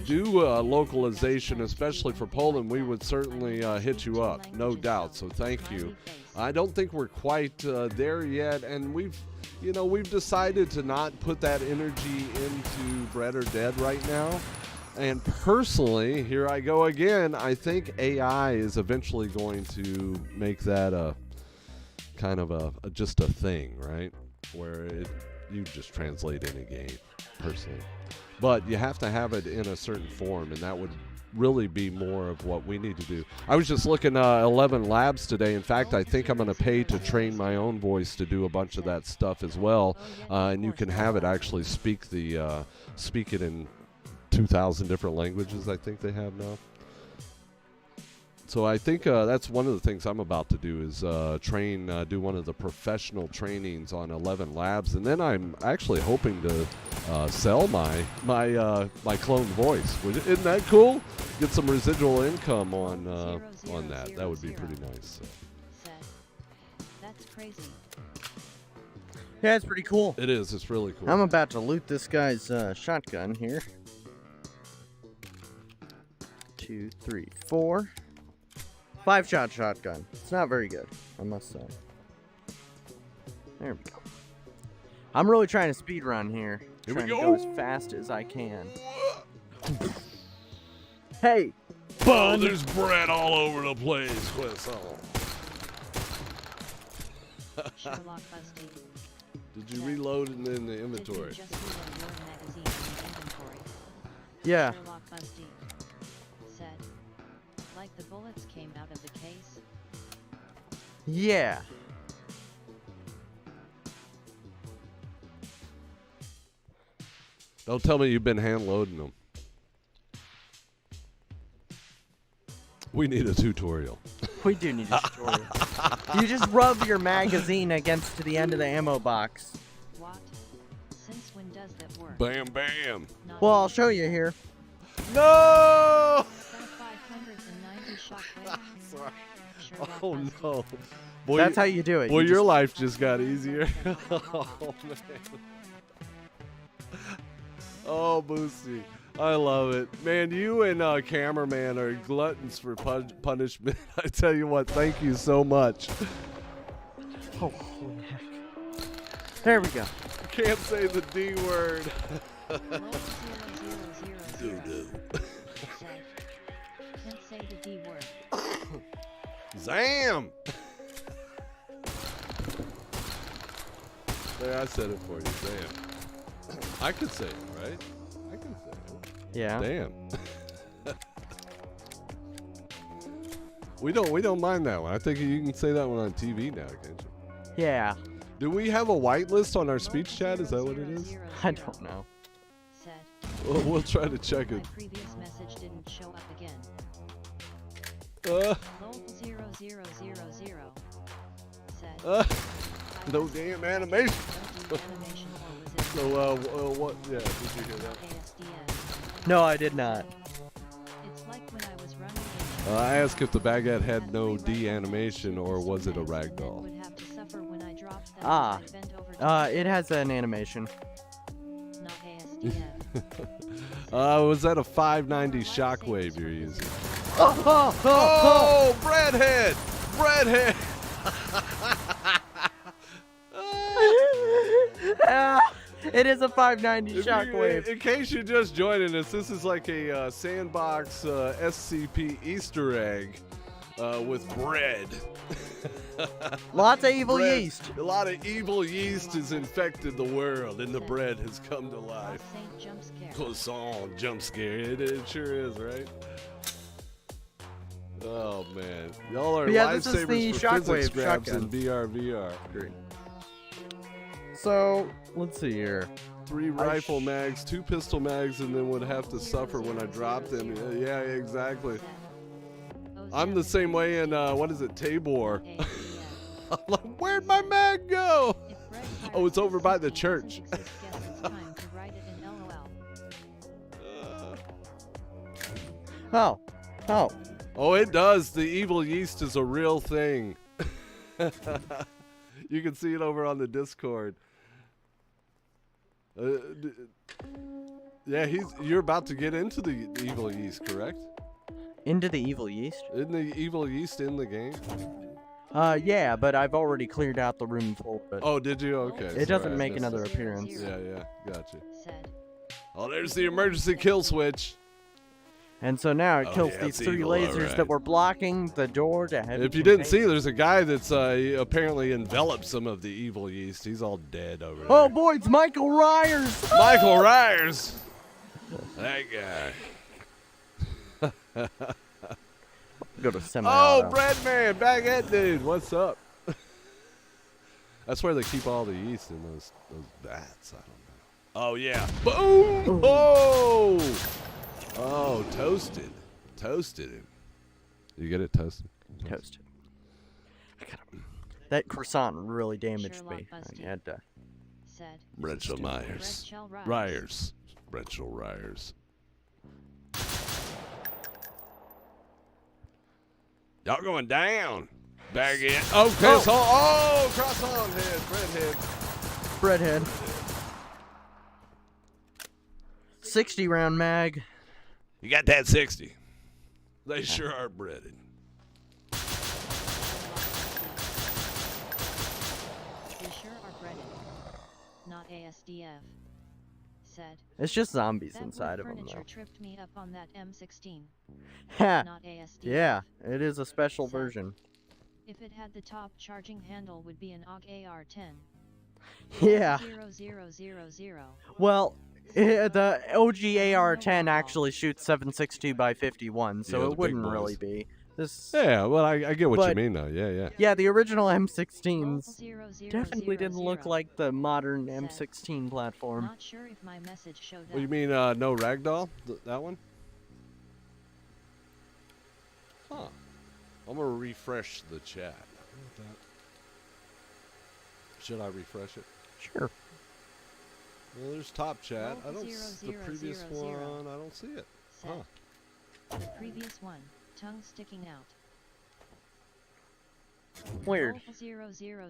do localization, especially for Poland, we would certainly hit you up, no doubt. So thank you. I don't think we're quite there yet, and we've decided to not put that energy into Bread or Dead right now. And personally, here I go again, I think AI is eventually going to make that a kind of just a thing, right? Where you just translate any game, personally. But you have to have it in a certain form, and that would really be more of what we need to do. I was just looking 11 Labs today. In fact, I think I'm going to pay to train my own voice to do a bunch of that stuff as well, and you can have it actually speak it in 2,000 different languages, I think they have now. So I think that's one of the things I'm about to do is do one of the professional trainings on 11 Labs, and then I'm actually hoping to sell my clone voice. Isn't that cool? Get some residual income on that. That would be pretty nice. Said, "That's crazy. Yeah, it's pretty cool. It is. It's really cool. I'm about to loot this guy's shotgun here. 2, 3, 4. 5-shot shotgun. It's not very good, I must say. There we go. I'm really trying to speed run here. Here we trying go. to go as fast as I can. Hey! Oh, there's bread all over the place. What's up? Sherlock Busty. Did you reload it in the Did you inventory? just reload your magazine in the inventory? Yeah. Sherlock Busty said, like the bullets came out of the case. Yeah. Don't tell me you've been hand loading them. We need a tutorial. We do need a tutorial. You just rub your magazine against the end of the ammo box. What? Since when does that work? Bam, bam. Not Well, I'll show you here. No! Is that a 590 shockwave? Sorry. Sherlock Oh Busty. no. Boy, That's how you do it. Well, You your just- life just got easier. Oh man. Oh, Boosie. I love it. Man, you and Cameraman are gluttons for punishment. I tell you what, thank you so much. Oh, holy heck. There we go. Can't say the D word. Roll 0000. Doo-doo. Say, can't say the D word. Zam! There, I said it for you. Zam. I could say it, right? I can say it. Yeah. Damn. We don't mind that one. I think you can say that one on TV now, can't you? Yeah. Do we have a whitelist on our speech chat? Is that what it is? I don't know. Said, We'll try to check my it. previous message didn't show up again. Uh, Lol 0000 said, no damn animation. no animation or was it So, what? Yeah, did you hear that? ASDN? No, I did not. It's like when I was running I asked if the baguette had no D animation or was it a ragdoll? would have to suffer when I dropped that Ah. I bent over to It has an animation. not ASDN. Was that a 590 shockwave you're using? Oh, Oh, breadhead! Breadhead! It is a 590 If you- shockwave. in case you're just joining us, this is like a sandbox SCP Easter egg with bread. Lots of evil Bread- yeast. A lot of evil yeast has infected the world, and the bread has come to life. Saint jump scare. Croissant jump scare. It sure is, right? Oh man, y'all are Yeah, this is lifesavers the for shockwave physics grabs shotgun. and BRVR. So, let's see here. 3 rifle mags, 2 pistol mags, and then would have to suffer when I drop them. Yeah, exactly. I'm the same way in what is it, Tabor? I'm like, where'd my mag go? Oh, it's over by the church. Oh. Oh. Oh, it does. The evil yeast is a real thing. You can see it over on the Discord. Yeah, you're about to get into the evil yeast, correct? Into the evil yeast? Isn't the evil yeast in the game? Yeah, but I've already cleared out the room full of it. Oh, did you? Okay. It doesn't sorry, I make missed another it. appearance. Yeah, gotcha. Said, Oh, there's the emergency kill switch. And so now it Oh, kills yeah, these it's 3 evil, lasers alright. that were blocking the door to heavy If you didn't see, containment. there's a guy that's apparently enveloped some of the evil yeast. He's all dead over there. Oh boy, it's Michael Ryers! Michael Ryers. That guy. Go to semi Oh, bread man, baguette dude, what's up? That's where they keep all the yeast in those vats. I don't know. Oh yeah. Boom! Oh! Oh, toasted him. You get it toasted? Toasted. That croissant really damaged Sherlock me. Busty. I had to. said, Rachel Myers. Rachel Ryers. Ryers. Rachel Ryers. Y'all going down. Baguette. Oh, croissant. Oh, croissant head. Bread head. Breadhead. 60 round mag. You got that 60. They sure are breaded. They sure are breaded. Not ASDF. Said. It's just zombies That inside wood of them, furniture though. tripped me up on that M16. Ha! Not ASDF. Yeah, it is a special Said. version. If it had the top charging handle, would be an AUG AR-10. Yeah. 0000. Well, the OG AR-10 actually shoots 7.62 by 51, so Yeah, the it big wouldn't boys. really be. This. Yeah, well, I get what you But- mean, though. Yeah, yeah. Yeah, the original M16s 0000. definitely didn't look like the modern M16 platform. Not sure if my message showed up. What do you mean, no ragdoll? That one? Huh. I'm gonna refresh the chat. How about that? Should I refresh it? Sure. Well, there's top chat. I don't. 0000. The previous one, I don't see it. Said. Huh. The previous one, tongue sticking out. Weird. 0000.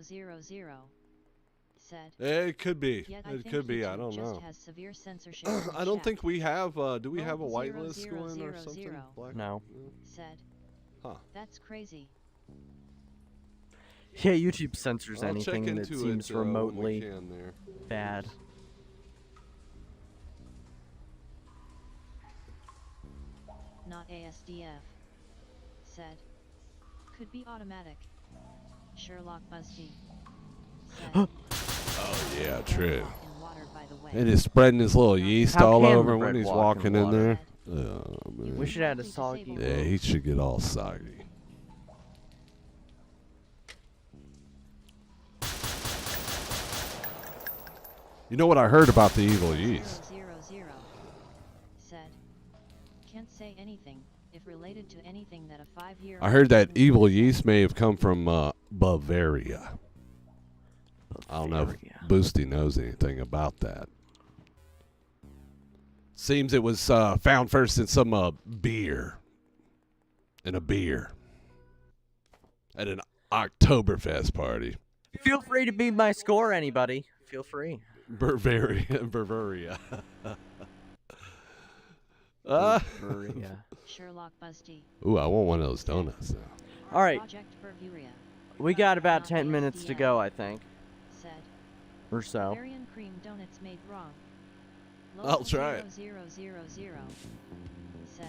Said. It could be. Yet I It think could be. I YouTube don't just know. has severe censorship. in the I don't chat. think we have. Do we have a whitelist 0000. going or something? Black? No. Said. Huh. That's crazy. Yeah, YouTube censors I'll check anything that into seems it when we remotely can there. bad. Not ASDF. Said. Could be automatic. Sherlock Busty. Said. Oh yeah, true. Walk in water, by the way. And he's spreading his little yeast How all can the over when bread he's walk in walking in water? there. Said. Oh, man. We should add a soggy. Yeah, he should get all soggy. You know what I heard about the evil yeast? 000. Said. Can't say anything, if related to anything that a 5-year. I heard that evil yeast may have come from Bavaria. I don't know if Bavaria. Boosty knows anything about that. Seems it was found first in some beer. In a beer. At an Oktoberfest party. Feel free to be my score, anybody. Feel free. Bavaria. Bavaria. Sherlock Busty. Ooh, I want one of those donuts now. All right, Project Bavaria. we got about 10 minutes to go, I think, Said. or so. Bavarian cream donuts made wrong. I'll try it. 0000. Said.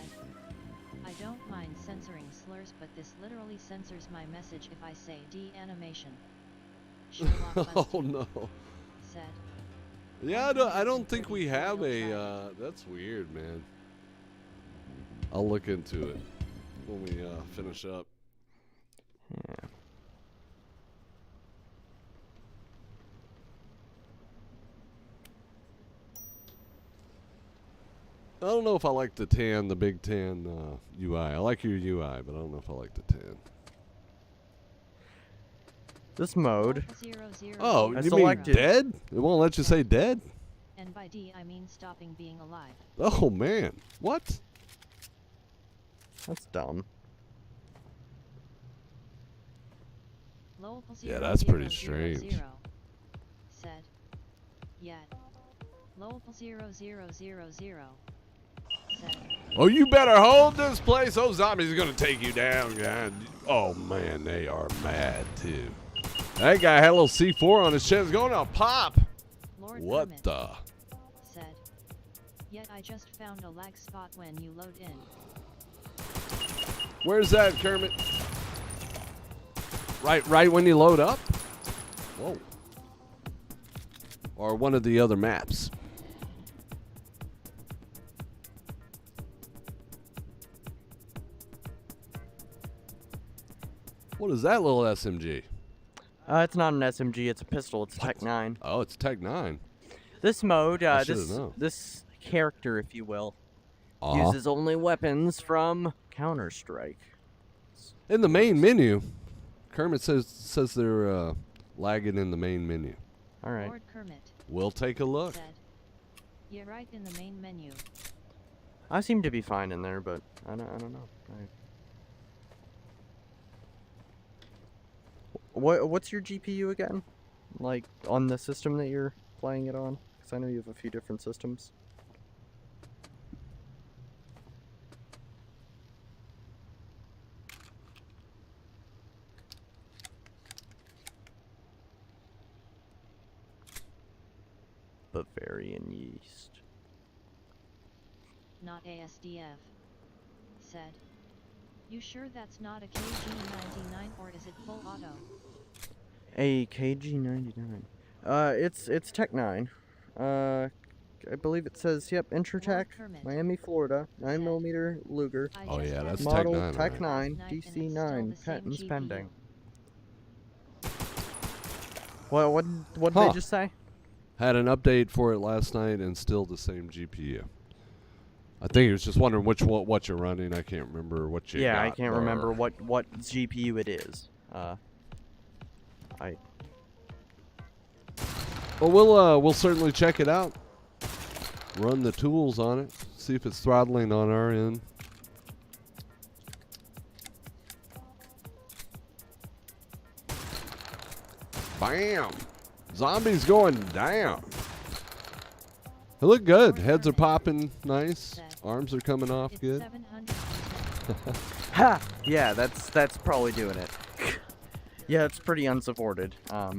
I don't mind censoring slurs, but this literally censors my message if I say D-animation. Sherlock Busty. Oh no. Said. Yeah, I don't think we have a. That's weird, man. I'll look into it when we finish up. Yeah. I don't know if I like the tan, the big tan UI. I like your UI, but I don't know if I like the tan. This mode. 0000. Oh, I you selected- mean dead? It won't let you say dead? And by D I mean stopping being alive. Oh man, what? That's dumb. Local Yeah, that's pretty 0000 strange. Said. Yet. Local 0000 said. Oh, you better hold this place. Those zombies are gonna take you down, guy. Oh man, they are mad too. That guy had a little C4 on his chest going to pop. Lord What Kermit the? said. Yet I just found a lag spot when you load in. Where's that, Kermit? Right when you load up? Whoa. Or one of the other maps. What is that little SMG? It's not an SMG, it's a pistol, it's Tech 9. Oh, it's Tech 9. This mode, I should've known. this character, if you will, Uh-huh. uses only weapons from Counter-Strike. In the main menu, Kermit says they're lagging in the main menu. Alright. Lord Kermit We'll take a look. said. Yeah, right in the main menu. I seem to be fine in there, but I don't know. What's your GPU again? Like, on the system that you're playing it on? Because I know you have a few different systems. Bavarian yeast. Not ASDF. Said. You sure that's not a KG99 or is it full auto? A KG99. It's Tech 9. I believe it says, yep, Intratec, Kermit. Miami, Florida, Said. 9mm Luger, I Oh, just yeah, had that's it Tech model 9, Tech right? 9, last night and it's still DC9, the same patents GPU. pending. What did Huh. they just say? Had an update for it last night and still the same GPU. I think he was just wondering what you're running. I can't remember what you Yeah, got I can't there. remember what GPU it is. Well, we'll certainly check it out. Run the tools on it. See if it's throttling on our end. Bam! Zombies going down. They look good. Heads are popping nice. Arms are coming off It's good. 710. Ha! Yeah, that's probably doing it. Yeah, it's pretty unsupported. Yeah.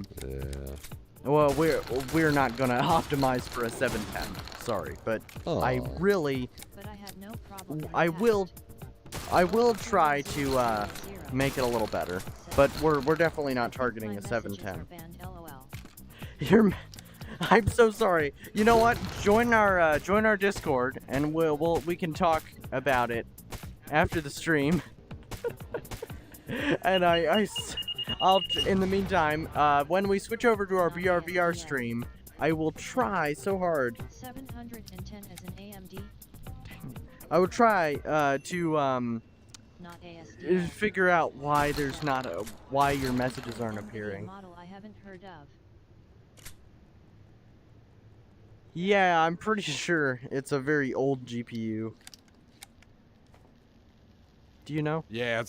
Well, we're not gonna optimize for a 710. Sorry, but I Aw. really But I had no problem. in the I will past. try to make it a little better, but we're definitely not targeting a My messages 710. are banned, LOL. You're I'm so sorry. You know what? Join our Discord and we can talk about it after the stream. And I'll in the meantime, when we switch over to our VR stream, I will try so hard. 710 as an AMD, I will try to not ASD. figure out why there's not why your messages aren't NVIDIA appearing. model I haven't heard of. Yeah, I'm pretty sure it's a very old GPU. Do you know? Yeah,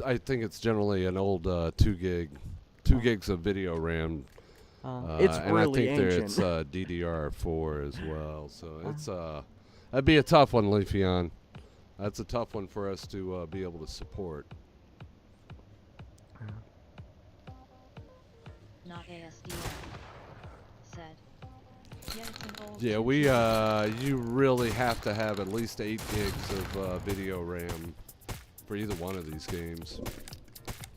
I think it's generally an old 2 gigs of video RAM. It's and really I think ancient. there it's DDR4 as well. So it's that'd be a tough one, Leafeon. That's a tough one for us to be able to support. Not ASDF. Said. Yeah, it's an old Yeah, you really have to have at least 8 gigs of video RAM for either one of these games.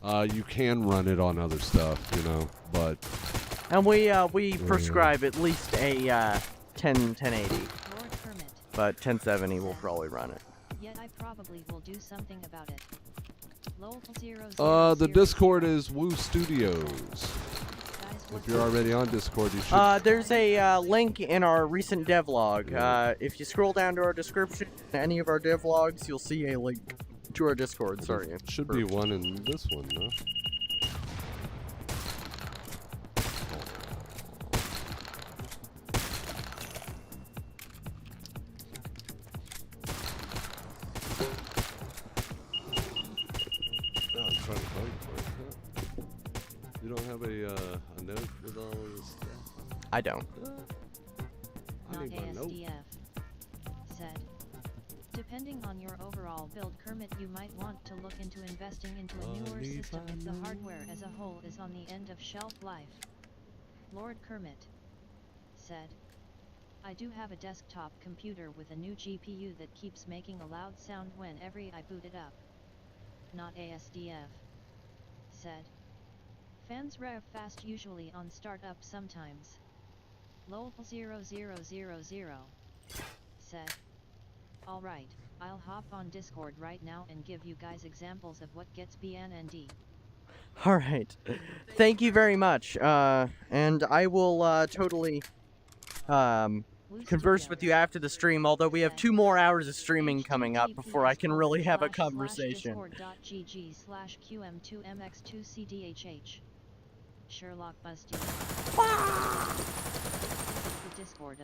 You can run it on other stuff, but And we prescribe at least a 1080, Lord Kermit. but 1070 will probably run it. Yet I probably will do something about it. Lol 000. the Discord is Woo Studios. Guys, what If you're already on Discord, you should. There's a link in our recent devlog. If you scroll down to our description, any of our devlogs, you'll see a link to our Discord. Sorry. Should be one in this one, no? Oh, I'm trying to find for it. You don't have a note with all of this stuff? I don't. I Not need my note. ASDF. Said. Depending on your overall build, Kermit, you might want to look into investing into a newer system if the hardware as a whole is on the end of shelf life. Lord Kermit. Said. I do have a desktop computer with a new GPU that keeps making a loud sound whenever I boot it up. Not ASDF. Said. Fans rev fast usually on startup sometimes. Lol 0000. Said. Alright, I'll hop on Discord right now and give you guys examples of what gets BNND. Alright. Thank you very much. And I will totally converse with you after the stream, although we have 2 more hours of streaming coming up before I can really have a conversation. Discord.gg/qm2mx2cdhh. Sherlock Busty.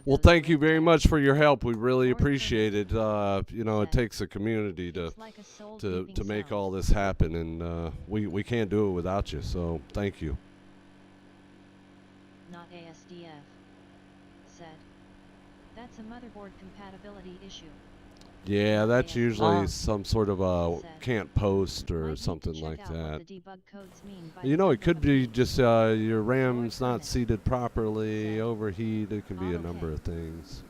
Well, thank you very much for your help. We really appreciate it. It takes a community to make all this happen, and we can't do it without you. So thank you. not ASDF, said. That's a motherboard compatibility issue. Yeah, that's usually Ah. some sort of can't post or Might need to something check like out what that. the debug codes mean by You the know, it number could of be beeps. just your RAM's not permit. seated properly, Set. overheat. It can be a Not number okay. of things.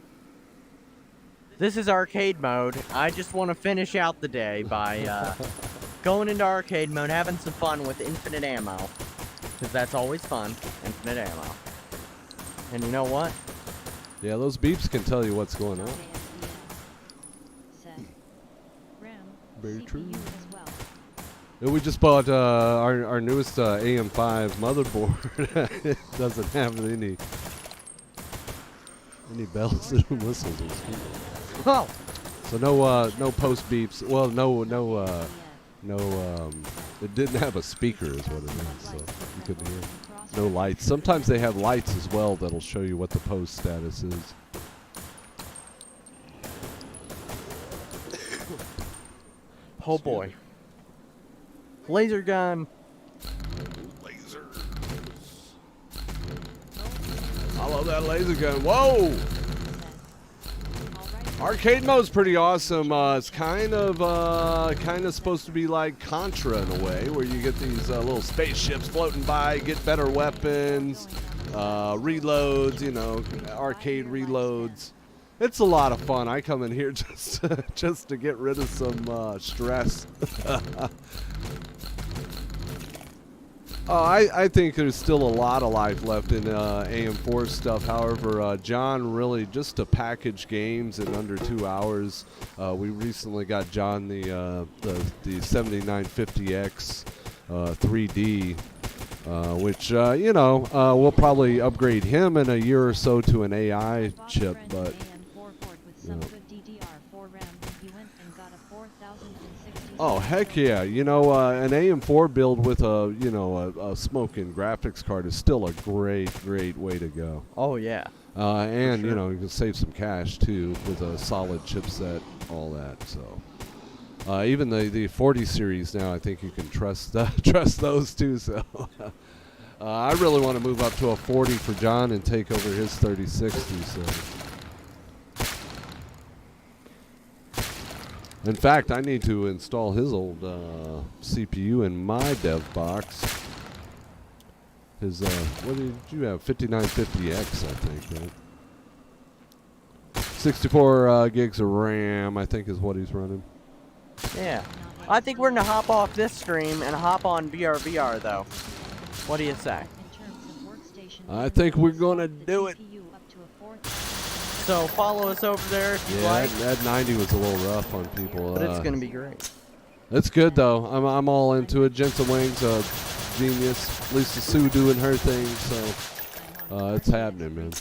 This is arcade mode. I just want to finish out the day by going into arcade mode, having some fun with infinite ammo. Because that's always fun, infinite ammo. And you know what? Yeah, those beeps can tell you what's going Not on. ASDF, said. RAM, Very CPU true. as well. Yeah, we just bought our newest AM5 motherboard. It doesn't have any bells and whistles. Oh! So no post beeps. Well, no ASDF. it didn't have a speaker is what it is, so you couldn't hear. No lights. Sometimes they have lights as well that'll show you what the post status is. Oh boy. Laser gun. Laser. I love that laser gun. Whoa! Arcade mode's pretty awesome. It's kind of supposed to be like Contra in a way, where you get these little spaceships floating by, get better weapons, reloads. You know, arcade reloads. It's a lot of fun. I come in here just to get rid of some stress. I think there's still a lot of life left in AM4 stuff. However, John really, just to package games in under 2 hours, we recently got John the 7950X 3D, which, we'll probably upgrade him in a year or so to an AI chip, but... Yeah. Oh, heck yeah. You know, an AM4 build with a smoking graphics card is still a great way to go. Oh yeah. And, sure. you know, you can save some cash, too, with a solid chipset, all that. So, even the 40 series now, I think you can trust those, too. So, I really want to move up to a 40 for John and take over his 3060, so... In fact, I need to install his old CPU in my dev box. His, what did you have? 5950X, I think, right? 64 gigs of RAM, I think, is what he's running. Yeah. I think we're gonna hop off this stream and hop on BRVR though. What do you say? I think we're gonna do it. So follow us over there if you Yeah, like. that 90 was a little rough on people. But it's gonna be great. It's good though. I'm all into it. Jensen Wang's a genius. Lisa Sue doing her thing, so it's happening, man.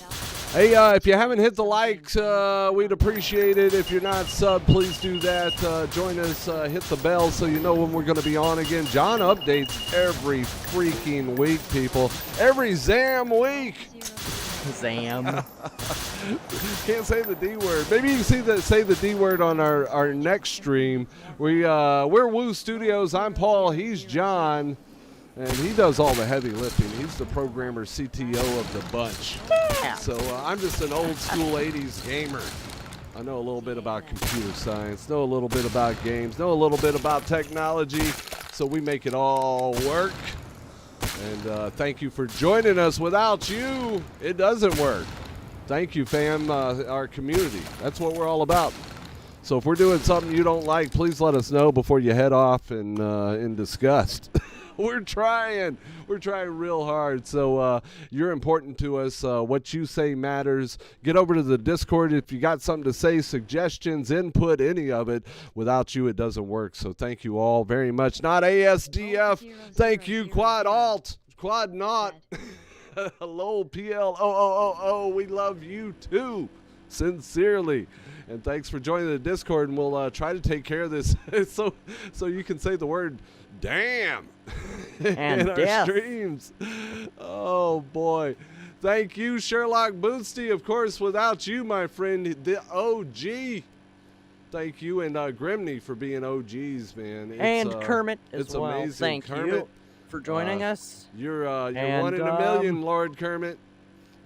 Hey, if you haven't hit the likes, we'd appreciate it. If you're not subbed, please do that. Join us. Hit the bell so you know when we're going to be on again. John updates every freaking week, people. Every Zam week. Zam. Can't say the D word. Maybe you can say the D word on our next stream. We're Woo Studios. I'm Paul. He's John. And he does all the heavy lifting. He's the programmer CTO of the bunch. Yeah. So I'm just an old school 80s gamer. I know a little bit about computer science, know a little bit about games, know a little bit about technology. So we make it all work. And thank you for joining us. Without you, it doesn't work. Thank you, fam, our community. That's what we're all about. So if we're doing something you don't like, please let us know before you head off in disgust. We're trying real hard. So you're important to us. What you say matters. Get over to the Discord if you got something to say, suggestions, input, any of it. Without you, it doesn't work. So thank you all very much. Not ASDF. Thank you, Quad Alt, Quad Not. Hello, PLOOOO. We love you too, sincerely. And thanks for joining the Discord. And we'll try to take care of this so you can say the word damn And in our death. streams. Oh boy. Thank you, Sherlock Boosty. Of course, without you, my friend, the OG. Thank you, and Grimney for being OGs, man. It's, And Kermit as it's well. amazing. Thank Kermit, you for joining us. You're And, one in a million, Lord Kermit.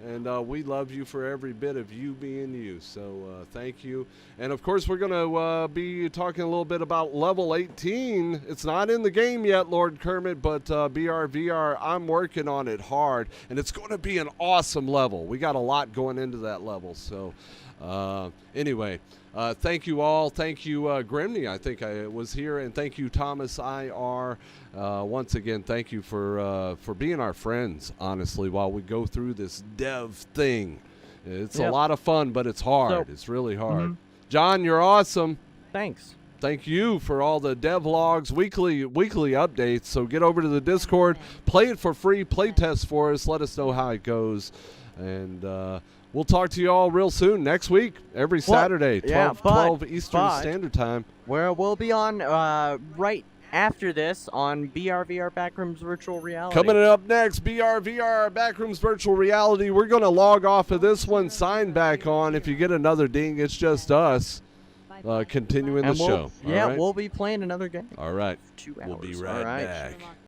And we love you for every bit of you being you. So thank you. And, of course, we're going to be talking a little bit about level 18. It's not in the game yet, Lord Kermit, but BRVR, I'm working on it hard. And it's going to be an awesome level. We got a lot going into that level. So, anyway, thank you all. Thank you, Grimney. I think I was here. And thank you, Thomas IR. Once again, thank you for being our friends, honestly, while we go through this dev thing. It's a lot of fun, but it's hard. It's really hard. John, you're awesome. Thanks. Thank you for all the devlogs, weekly updates. So get over to the Discord, play it for free, play test for us, let us know how it goes. And we'll talk to you all real soon next week, every Saturday, 12 Eastern Standard Time. Where we'll be on right after this on BRVR Backrooms Virtual Reality. Coming up next, BRVR Backrooms Virtual Reality. We're going to log off of this one, sign back on. If you get another ding, it's just us continuing the show. Yeah, all right? we'll be playing another game. All right. For 2 hours. We'll be right back.